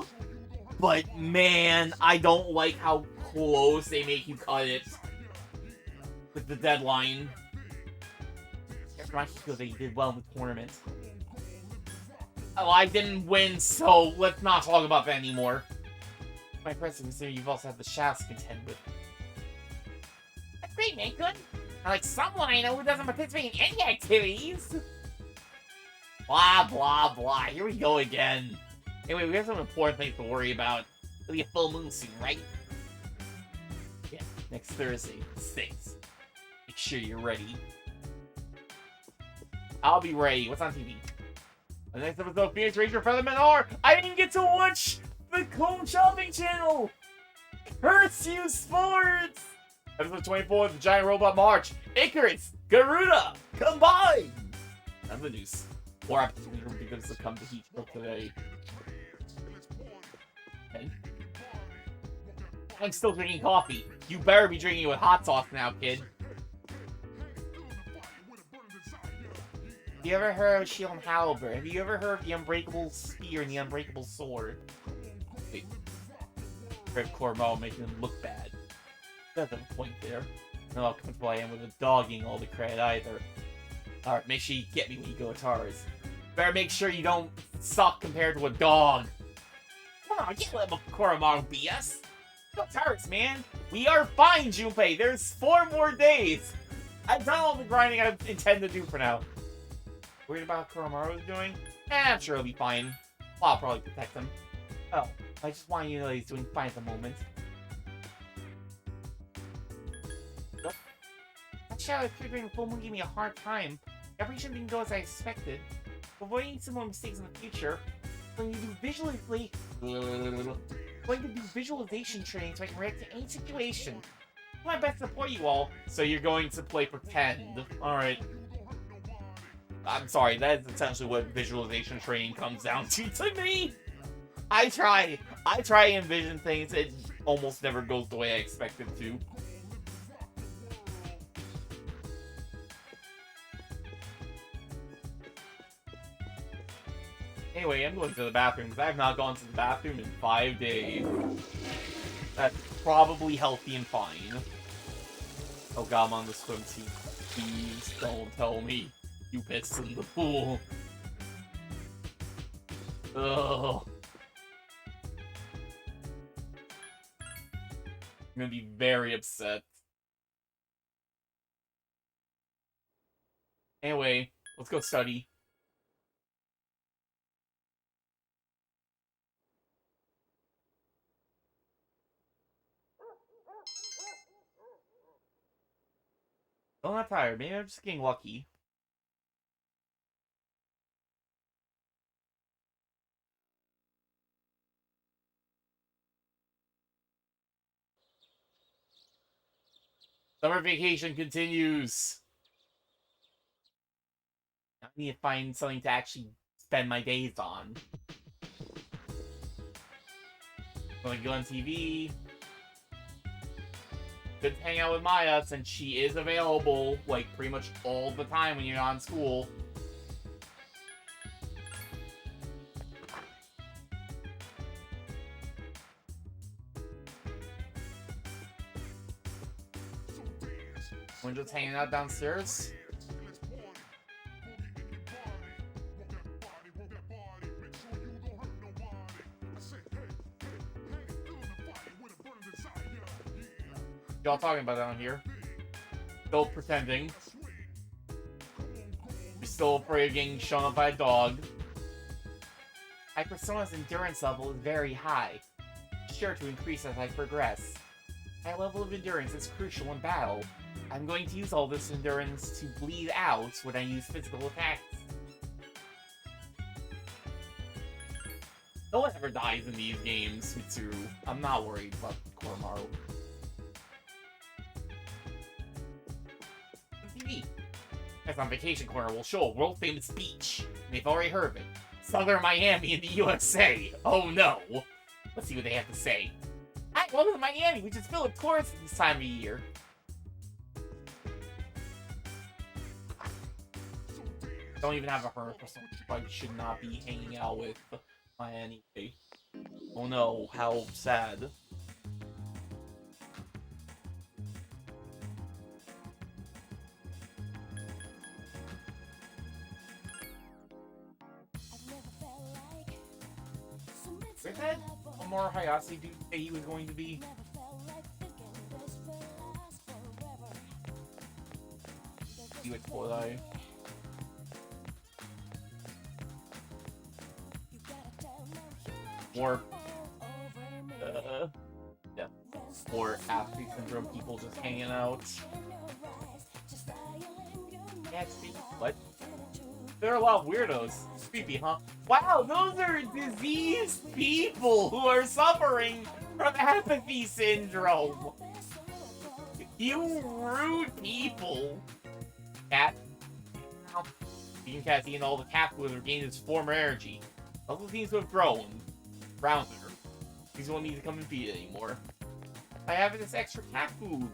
But, man, I don't like how close they make you cut it with the deadline. Everyone feels they did well in the tournament. Oh, I didn't win, so let's not talk about that anymore. My impressive considering you've also had the shafts to contend with. That's great, man. Good. I like someone I know who doesn't participate in any activities. Blah, blah, blah. Here we go again. Anyway, we have some important things to worry about. It'll be a full moon soon, right? Yeah, next Thursday, 6. Make sure you're ready. I'll be ready. What's on TV? The next episode of Phoenix Ranger Featherman R. I didn't get to watch the Home Shopping Channel. Curse you, sports! Episode 24, The Giant Robot March. Icarus, Garuda, combined! That's the news. 4 episodes because to come to Heat Pro today. Okay. I'm still drinking coffee. You better be drinking it with hot sauce now, kid. Have you ever heard of Shield and Halberd? Have you ever heard of the Unbreakable Spear and the Unbreakable Sword? Wait. Red Cormo making them look bad. Doesn't have a point there. No, comfortable I am with a dogging all the credit either. Alright, make sure you get me when you go to Tartarus. Better make sure you don't suck compared to a dog. Come on, can't let Koromaru beat us. Go Tartarus, man. We are fine, Junpei. There's 4 more days. I've done all the grinding I intend to do for now. Worried about how Koromaru's doing? I'm sure he'll be fine. I'll probably protect him. Oh, I just want you to know he's doing fine at the moment. That shadow appeared during the full moon gave me a hard time. Everything didn't go as I expected. Avoiding similar mistakes in the future, going to do visualization training so I can react to any situation. Do my best to support you all, so you're going to play pretend. Alright. I'm sorry, that's essentially what visualization training comes down to me! I try and envision things, it almost never goes the way I expect it to. Anyway, I'm going to the bathroom, because I have not gone to the bathroom in 5 days. That's probably healthy and fine. Oh god, I'm on the swim team. Please don't tell me you pissed in the pool. Ugh. I'm gonna be very upset. Anyway, let's go study. I'm not tired. Maybe I'm just getting lucky. Summer vacation continues. I need to find something to actually spend my days on. Going to go on TV. Good to hang out with Maya since she is available like pretty much all the time when you're on school. We're just hanging out downstairs. Y'all talking about down here? Still pretending. You're still afraid of getting shown up by a dog. My persona's endurance level is very high. Sure to increase as I progress. High level of endurance is crucial in battle. I'm going to use all this endurance to bleed out when I use physical attacks. No one ever dies in these games, Mitsuru. I'm not worried about Koromaru. TV. As on Vacation Corner will show a world-famous beach. They've already heard of it. Southern Miami in the USA. Oh no. Let's see what they have to say. Hi, welcome to Miami, which is filled with tourists this time of year. Don't even have a hermit for someone who probably should not be hanging out with Miami. Oh no, how sad. Where's that? more Hayase dude say he was going to be? You would Kodai. More, yeah, more apathy syndrome people just hanging out. Yeah, it's creepy. What? There are a lot of weirdos. It's creepy, huh? Wow, those are diseased people who are suffering from apathy syndrome. You rude people. Cat. Now, Being Cat eating all the cat food regained its former energy. Also seems to have grown. Rounder. These won't need to come and feed it anymore. I have this extra cat food.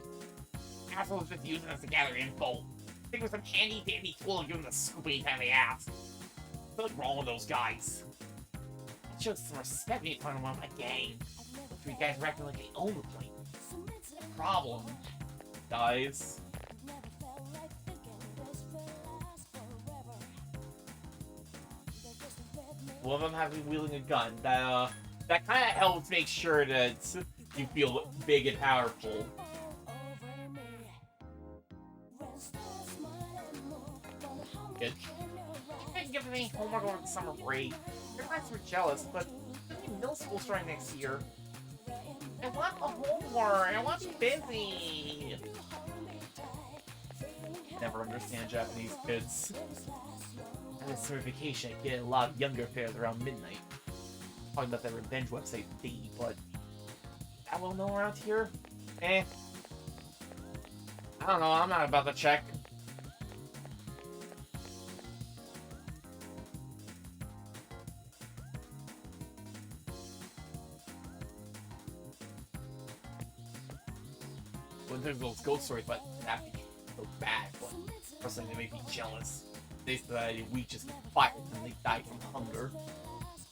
Assholes just using us to gather info. Think with some handy dandy tool and give them the scoop anytime they ask. What's wrong with those guys? It shows some respect when you find one of my gang. Those three guys are acting like they own the place. Problem. Guys. One of them has been wielding a gun. That kind of helps make sure that you feel big and powerful. Good. I didn't give any homework over the summer break. Your friends were jealous, but middle school starting next year. I want the homework. I want to be busy. Never understand Japanese kids. On this summer vacation, I get a lot of younger affairs around midnight. Talking about that revenge website thingy, but that well known around here? Eh. I don't know, I'm not about to check. Well, there's those ghost stories, but that be so bad, but personally they make me jealous. They said we just get fired and they die from hunger.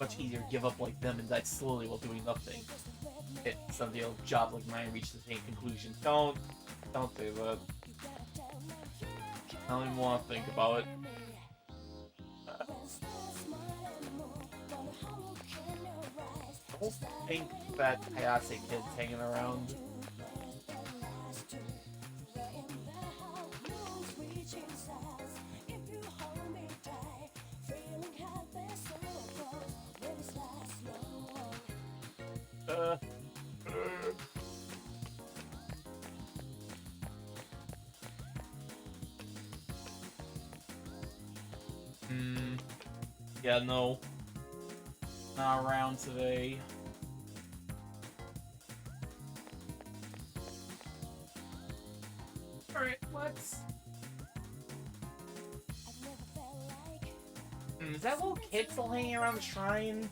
Much easier to give up like them and die slowly while doing nothing. If someday a job like mine reach the same conclusion. Don't say that. I don't even want to think about it. I don't think that Hayase kid's hanging around. Yeah, no. Not around today. Alright, let's... is that little kid still hanging around the shrine?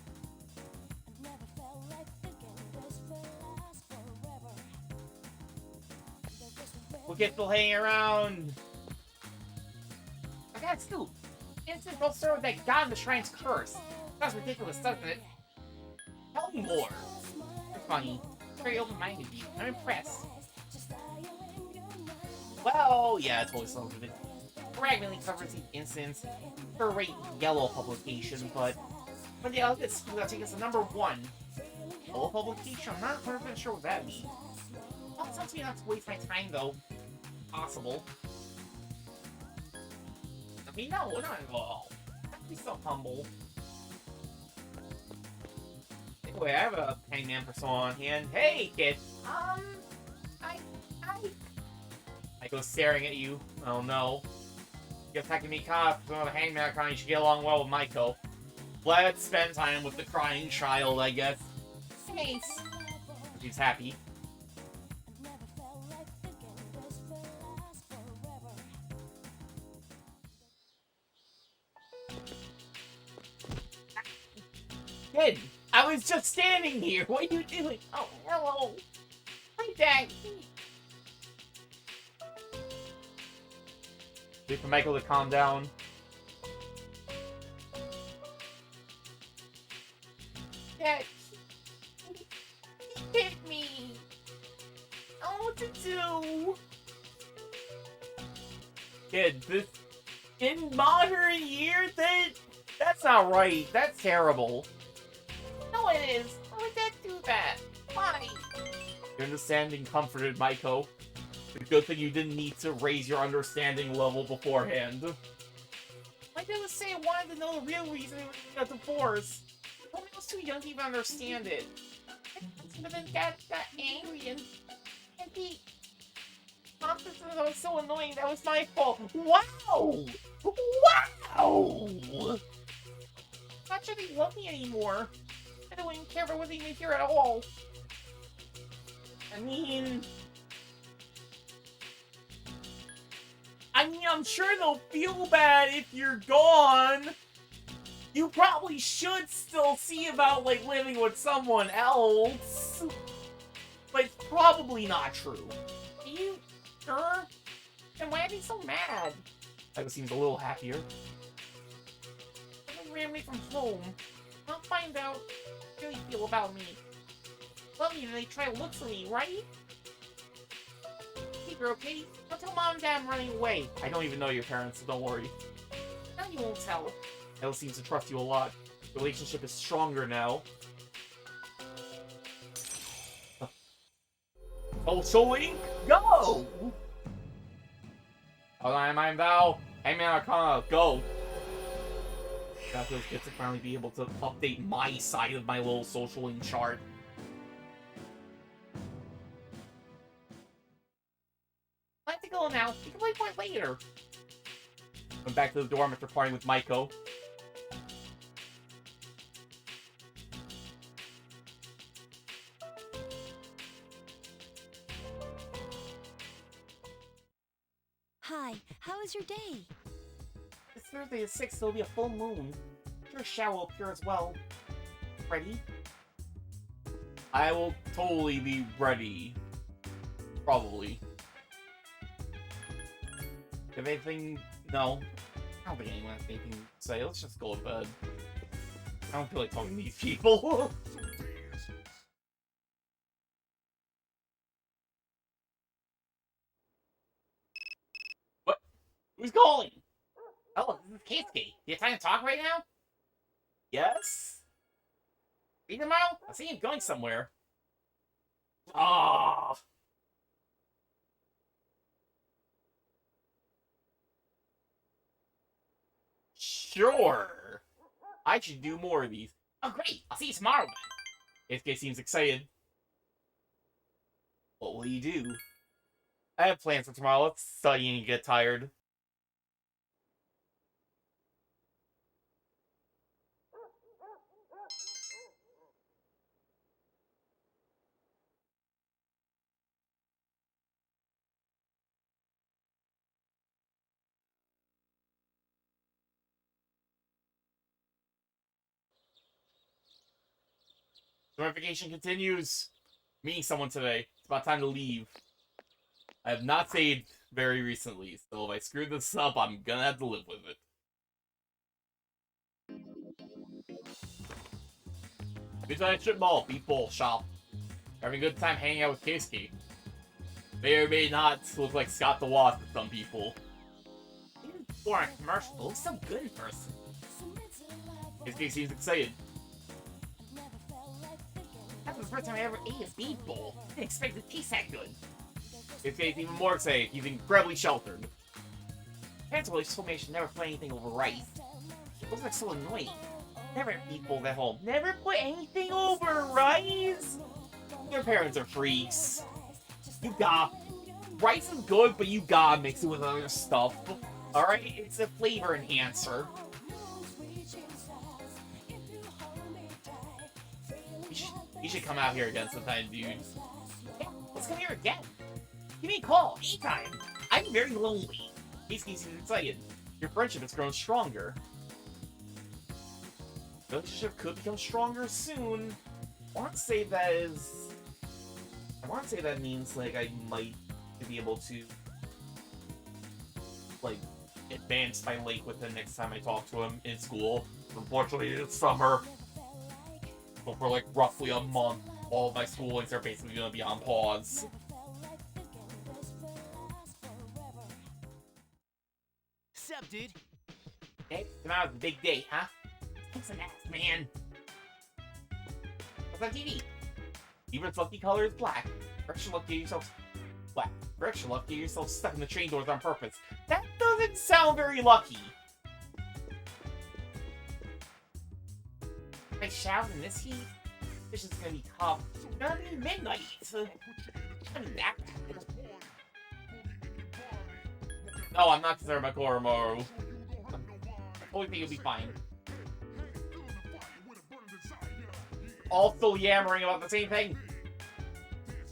We'll get still hanging around. I got scoop. Instant both start with that god in the shrine's curse. That's ridiculous, doesn't it? Tell me more. You're funny. Very open-minded of you. I'm impressed. Well, yeah, it's totally some of it. Fragmentally covers the instance. Third-rate yellow publication, but when the other school, I think it's the #1 yellow publication. I'm not 100% sure what that means. Well, it sounds to me not to waste my time, though. Possible. I mean, no, not at all. I have to be so humble. Anyway, I have a hangman persona on hand. Hey, kid! I go staring at you. Oh no. Guess I can be caught up with the hangman icon. You should get along well with Maiko. Let's spend time with the crying child, I guess. Thanks. She's happy. Kid, I was just standing here. What are you doing? Oh, hello. Hi, Dad. Wait for Michael to calm down. Dad, he hit me. I don't know what to do. Kid, this in modern years, that's not right. That's terrible. No, it is. What would that do? that? Why? Your understanding comforted Maiko. The good thing you didn't need to raise your understanding level beforehand. I didn't say I wanted to know the real reason we got divorced. I was too young to even understand it. But then Dad got angry and he... I was so annoying, that was my fault. Wow! Wow! Not sure they love me anymore. I don't even care if I wasn't even here at all. I mean, I'm sure they'll feel bad if you're gone. You probably should still see about, like, living with someone else. But it's probably not true. Are you sure? And why are they so mad? That seems a little happier. They ran away from home. I'll find out how they really feel about me. Love me and they try to look for me, right? Hey, you're okay? Don't tell Mom and Dad I'm running away. I don't even know your parents, so don't worry. Now you won't tell. Elle seems to trust you a lot. The relationship is stronger now. Socially, go! I'm thou. Hangman Arcana, go! That feels good to finally be able to update my side of my little social link chart. I have to go now. You can play point later. Went back to the dorm after partying with Maiko. Hi, how was your day? This Thursday is 6th, so it'll be a full moon. Your shower will appear as well. Ready? I will totally be ready. Probably. If anything... No. I don't think anyone has anything to say. Let's just go to bed. I don't feel like talking to these people. What? Who's calling? Oh, this is Keisuke. You have time to talk right now? Yes? See tomorrow? I see him going somewhere. Ah. Sure. I should do more of these. Oh, great. I'll see you tomorrow then. Keisuke seems excited. What will you do? I have plans for tomorrow. Let's study and get tired. Verification continues. Meeting someone today. It's about time to leave. I have not saved very recently, so if I screw this up, I'm gonna have to live with it. Midnight Strip Mall, Beef Bowl Shop. Having a good time hanging out with Keisuke. May or may not look like Scott the Wasp to some people. Even before a commercial, it looks so good in person. Keisuke seems excited. That was the first time I ever ate a beef bowl. I didn't expect it to taste that good. Keisuke's even more excited. He's incredibly sheltered. Parents always told me I should never put anything over rice. It looks like so annoying. Never have beef bowls at home. Never put anything over rice? Your parents are freaks. You got rice is good, but you gotta mix it with other stuff. Alright? It's a flavor enhancer. You should come out here again sometime, dude. Yeah, let's come here again. Give me a call, anytime. I'm very lonely. Keisuke seems excited. Your friendship has grown stronger. The relationship could become stronger soon. I want to say that means, like, I might be able to, like, advance my link with him next time I talk to him in school. Unfortunately, it's summer. So for, like, roughly a month, all of my school links are basically going to be on pause. Sup, dude? Hey, tomorrow's a big day, huh? Kick some ass, man. What's on TV? Even its lucky color is black. For extra luck, get yourself black. For extra luck, get yourself stuck in the train doors on purpose. That doesn't sound very lucky. I shout in this heat? This is gonna be tough. It's gonna be midnight. It's gonna be that bad. No, I'm not concerned about Koromaru. I totally think you'll be fine. Also yammering about the same thing.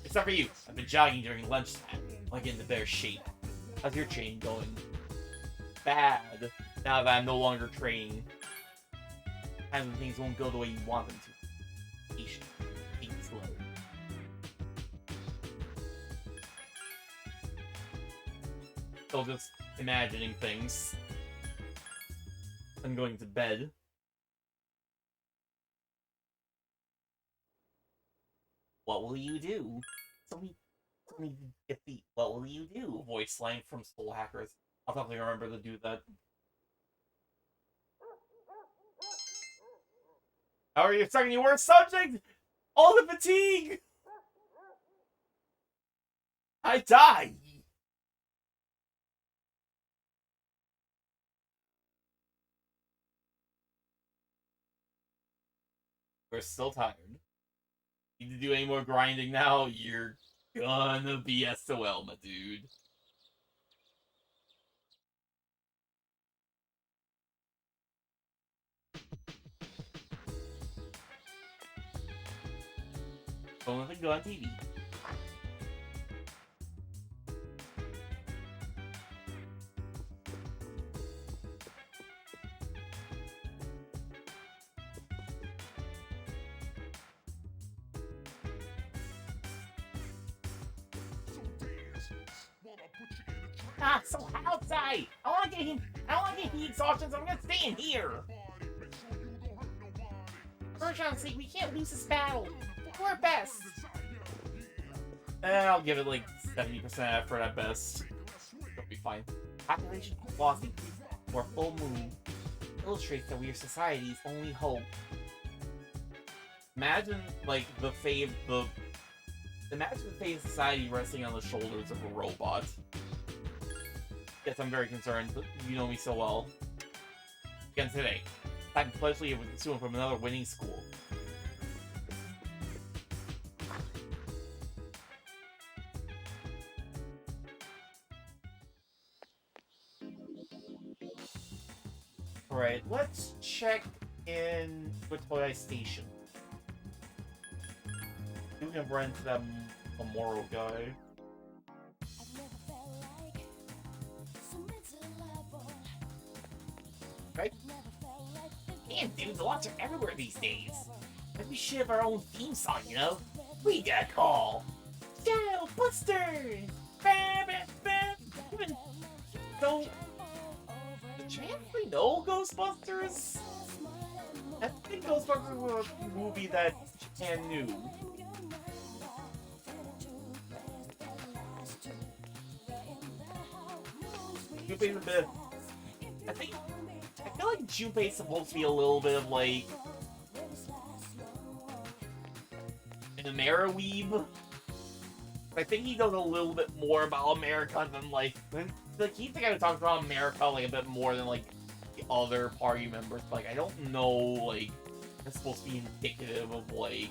Except for you. I've been jogging during lunchtime. I get into better shape. How's your training going? Bad. Now that I'm no longer training. And things won't go the way you want them to. Patient. Being slow. Still just imagining things. I'm going to bed. What will you do? Somebody get the what will you do? Voice slang from Soul Hackers. I'll definitely remember to do that. How are you stuck in your worst subject? All the fatigue! I die! We're still tired. Need to do any more grinding now? You're gonna be SOL, my dude. Don't let it go on TV. Ah, so hot outside! I wanna get heat exhaustion, so I'm gonna stay in here! For God's sake, we can't lose this battle! We're best! I'll give it like 70% effort at best. It'll be fine. Population velocity or full moon illustrates that we are society's only hope. Imagine like imagine the fate of society resting on the shoulders of a robot. Yes, I'm very concerned, but you know me so well. Again today, I'm pledgely with a student from another winning school. Alright, let's check in with Toei Station. You can run into that Amoro guy. Right? Man, dude, the lots are everywhere these days. Maybe we should have our own theme song, you know? We got a call. Shadow Busters! Even though the chance we know Ghostbusters? I think Ghostbusters was a movie that Japan knew. Junpei's a bit. I feel like Junpei's supposed to be a little bit of like an Ameriweeb. I think he knows a little bit more about America than like he's the guy who talks about America like a bit more than like the other party members. Like I don't know, like it's supposed to be indicative of like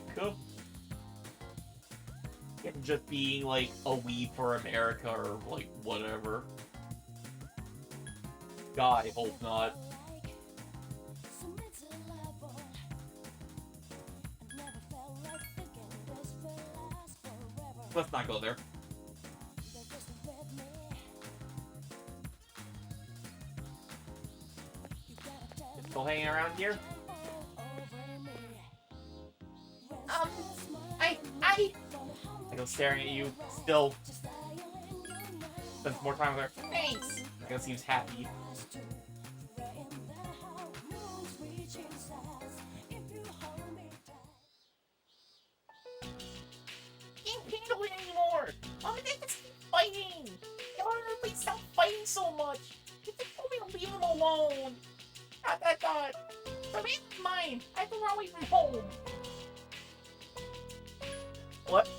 him just being like a weeb for America or like whatever. God, I hope not. Let's not go there. Still hanging around here? I go staring at you, still. Spends more time with her. Thanks! I guess seems happy. Can't handle it anymore! Mom and Dad just keep fighting! I want to please stop fighting so much! You just told me to leave them alone! Not that thought! So it's mine! I have to run away from home! What?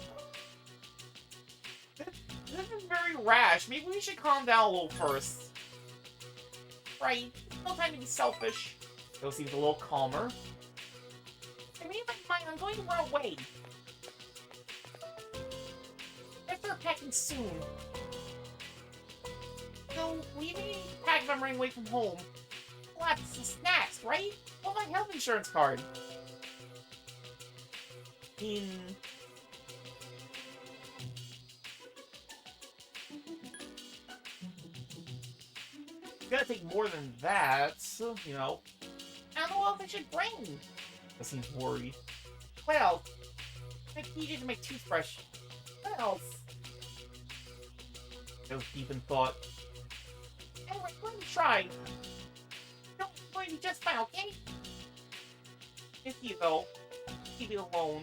This is very rash. Maybe we should calm down a little first. Right. No time to be selfish. Go seems a little calmer. I made up my mind. I'm going to run away. I start packing soon. So, we need to pack if I'm running away from home. We'll have some snacks, right? Well, my health insurance card. In... It's gonna take more than that, you know. I don't know what else I should bring. That seems worried. Well, my PJs and my toothbrush. What else? I was deep in thought. Anyway, let me try. Don't worry, be just fine, okay? Miss you though. Keep it alone.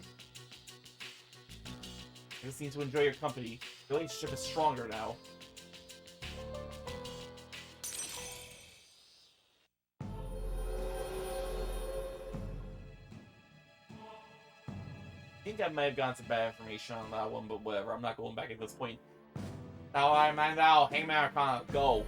I just need to enjoy your company. The relationship is stronger now. I think I might have gotten some bad information on that one, but whatever. I'm not going back at this point. Now I'm out. Hangman Arcana, go.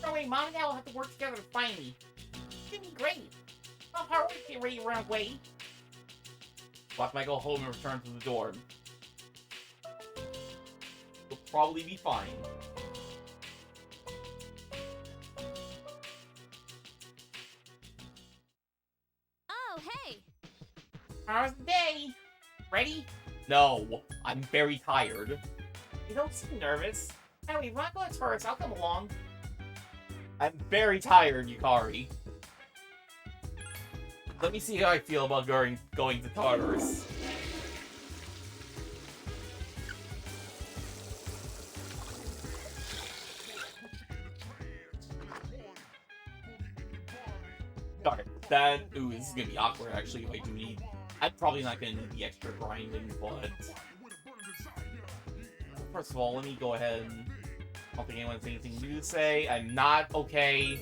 No way, Mom and Dad will have to work together to find me. It's gonna be great. How hard work to get ready to run away. Watch my go home and return to the dorm. You'll probably be fine. Oh, hey! How's the day? Ready? No, I'm very tired. You don't seem nervous. Anyway, if I'm going first, I'll come along. I'm very tired, Yukari. Let me see how I feel about going to Tartarus. Darn, that ooh, this is gonna be awkward actually if I do need. I'm probably not gonna need the extra grinding, but first of all, let me go ahead and I don't think anyone has anything new to say. I'm not okay.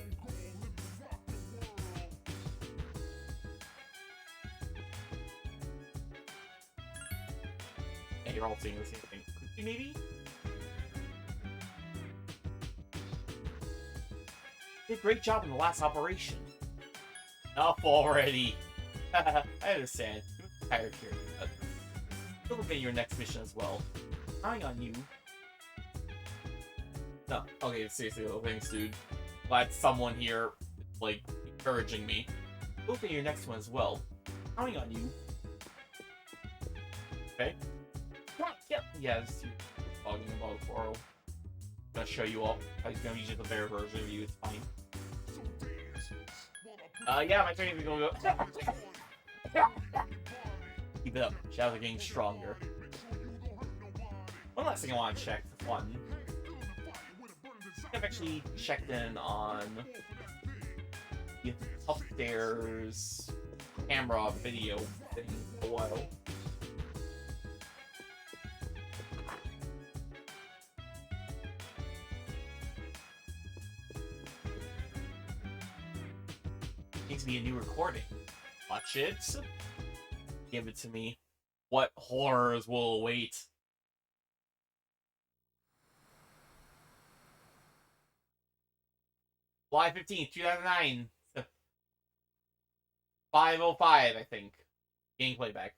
Yeah, you're all saying the same thing. Maybe? Did a great job in the last operation. Enough already. I understand. You're tired here. You'll look at your next mission as well. Counting on you. No, okay, seriously though, thanks, dude. Glad someone here, like, encouraging me. Look at your next one as well. Counting on you. Okay. Come on, yeah, this is you talking about Foro. Gonna show you all. I'm just gonna use just a better version of you, it's fine. Yeah, my training's gonna go. Keep it up. Shadows are getting stronger. One last thing I want to check for fun. I've actually checked in on the upstairs camera video thing for a while. Needs to be a new recording. Watch it. Give it to me. What horrors will await? July 15th, 2009. 5:05, I think. Gameplay back.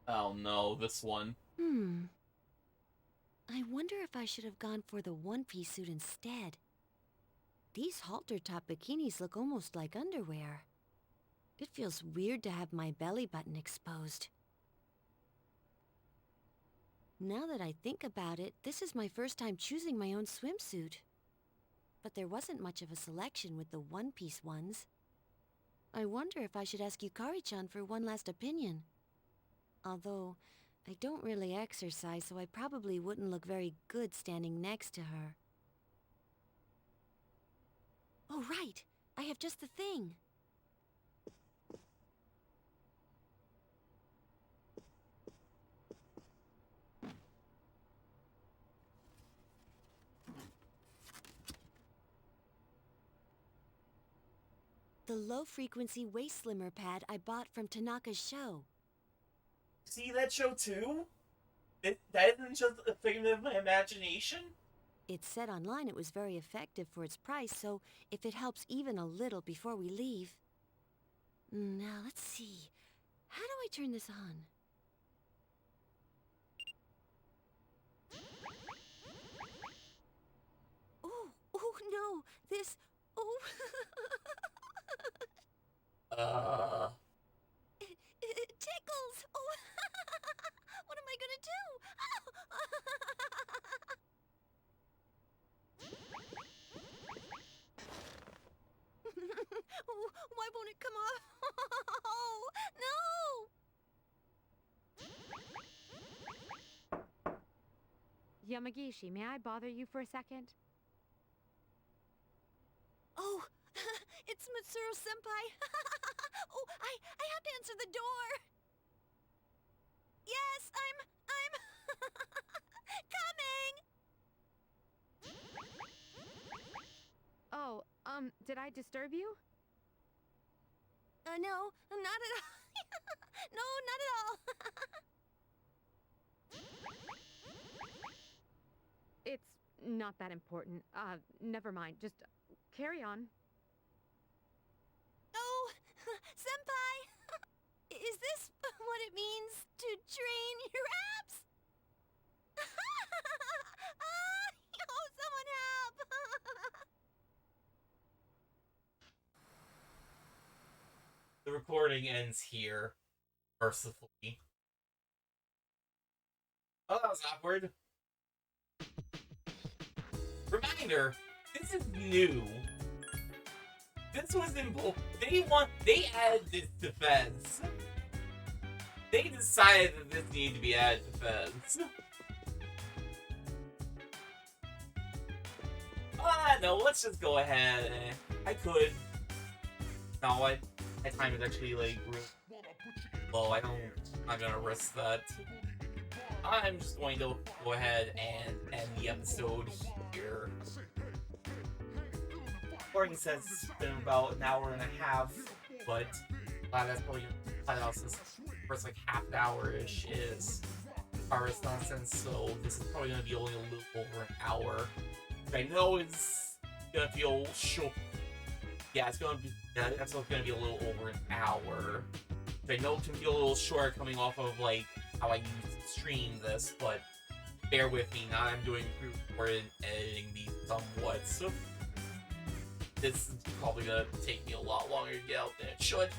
Oh no, this one. I wonder if I should have gone for the one-piece suit instead. These halter-top bikinis look almost like underwear. It feels weird to have my belly button exposed. Now that I think about it, this is my first time choosing my own swimsuit. But there wasn't much of a selection with the one-piece ones. I wonder if I should ask Yukari-chan for one last opinion. Although, I don't really exercise, so I probably wouldn't look very good standing next to her. Oh, right! I have just the thing! the low-frequency waist slimmer pad I bought from Tanaka's show. See that show too? That isn't just a figment of my imagination? It said online it was very effective for its price, so if it helps even a little before we leave... Now, let's see. How do I turn this on? Oh no, this... Oh... It tickles! Oh... What am I gonna do? Why won't it come off? Oh, no! Yamagishi, may I bother you for a second? Oh, it's Mitsuru-senpai. Oh, I have to answer the door. Yes, I'm coming. Oh, did I disturb you? No, not at all. No, not at all. It's not that important. Never mind. Just carry on. Oh, senpai. Is this what it means to train your abs? Oh, someone help! The recording ends here, mercifully. Oh, that was awkward. Reminder, this is new. This was in they added this to FES. They decided that this needed to be added to FES. No, let's just go ahead. I could. No, my time is actually like low. I'm gonna risk that. I'm just going to go ahead and end the episode here. Recording says it's been about an hour and a half, but that's probably this first like half an hour-ish is Tartarus nonsense, so this is probably gonna be only a little over an hour. I know it's gonna feel short. Yeah, it's gonna be. That episode's gonna be a little over an hour. I know it can feel a little short coming off of like how I used to stream this, but bear with me. Now I'm doing pre-recorded editing these somewhat, so this is probably gonna take me a lot longer to get out than it should.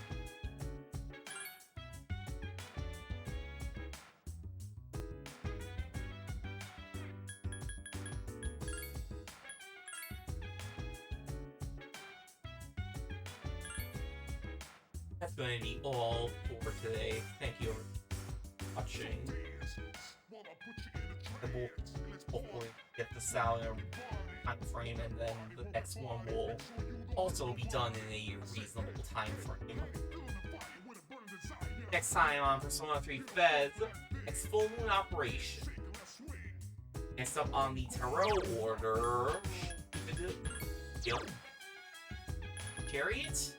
That's going to be all for today. Thank you for watching. And we'll hopefully get this out in a time frame, and then the next one will also be done in a reasonable time frame. Next time on Persona 3 FES, next full moon operation. Next up on the tarot order, Chariot?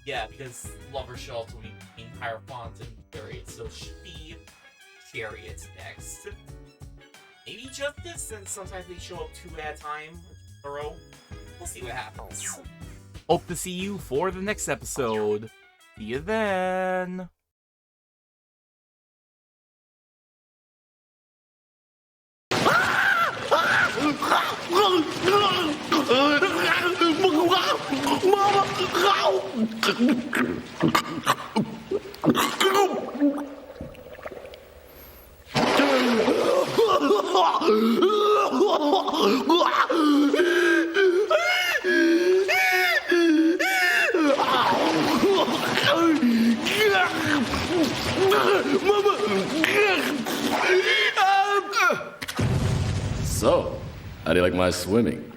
Yeah, because Lover should also be in Hierophant and Chariot, so it should be Chariot next. Maybe Justice, since sometimes they show up 2 at a time in a row. We'll see what happens. Hope to see you for the next episode. See you then! So, how do you like my swimming?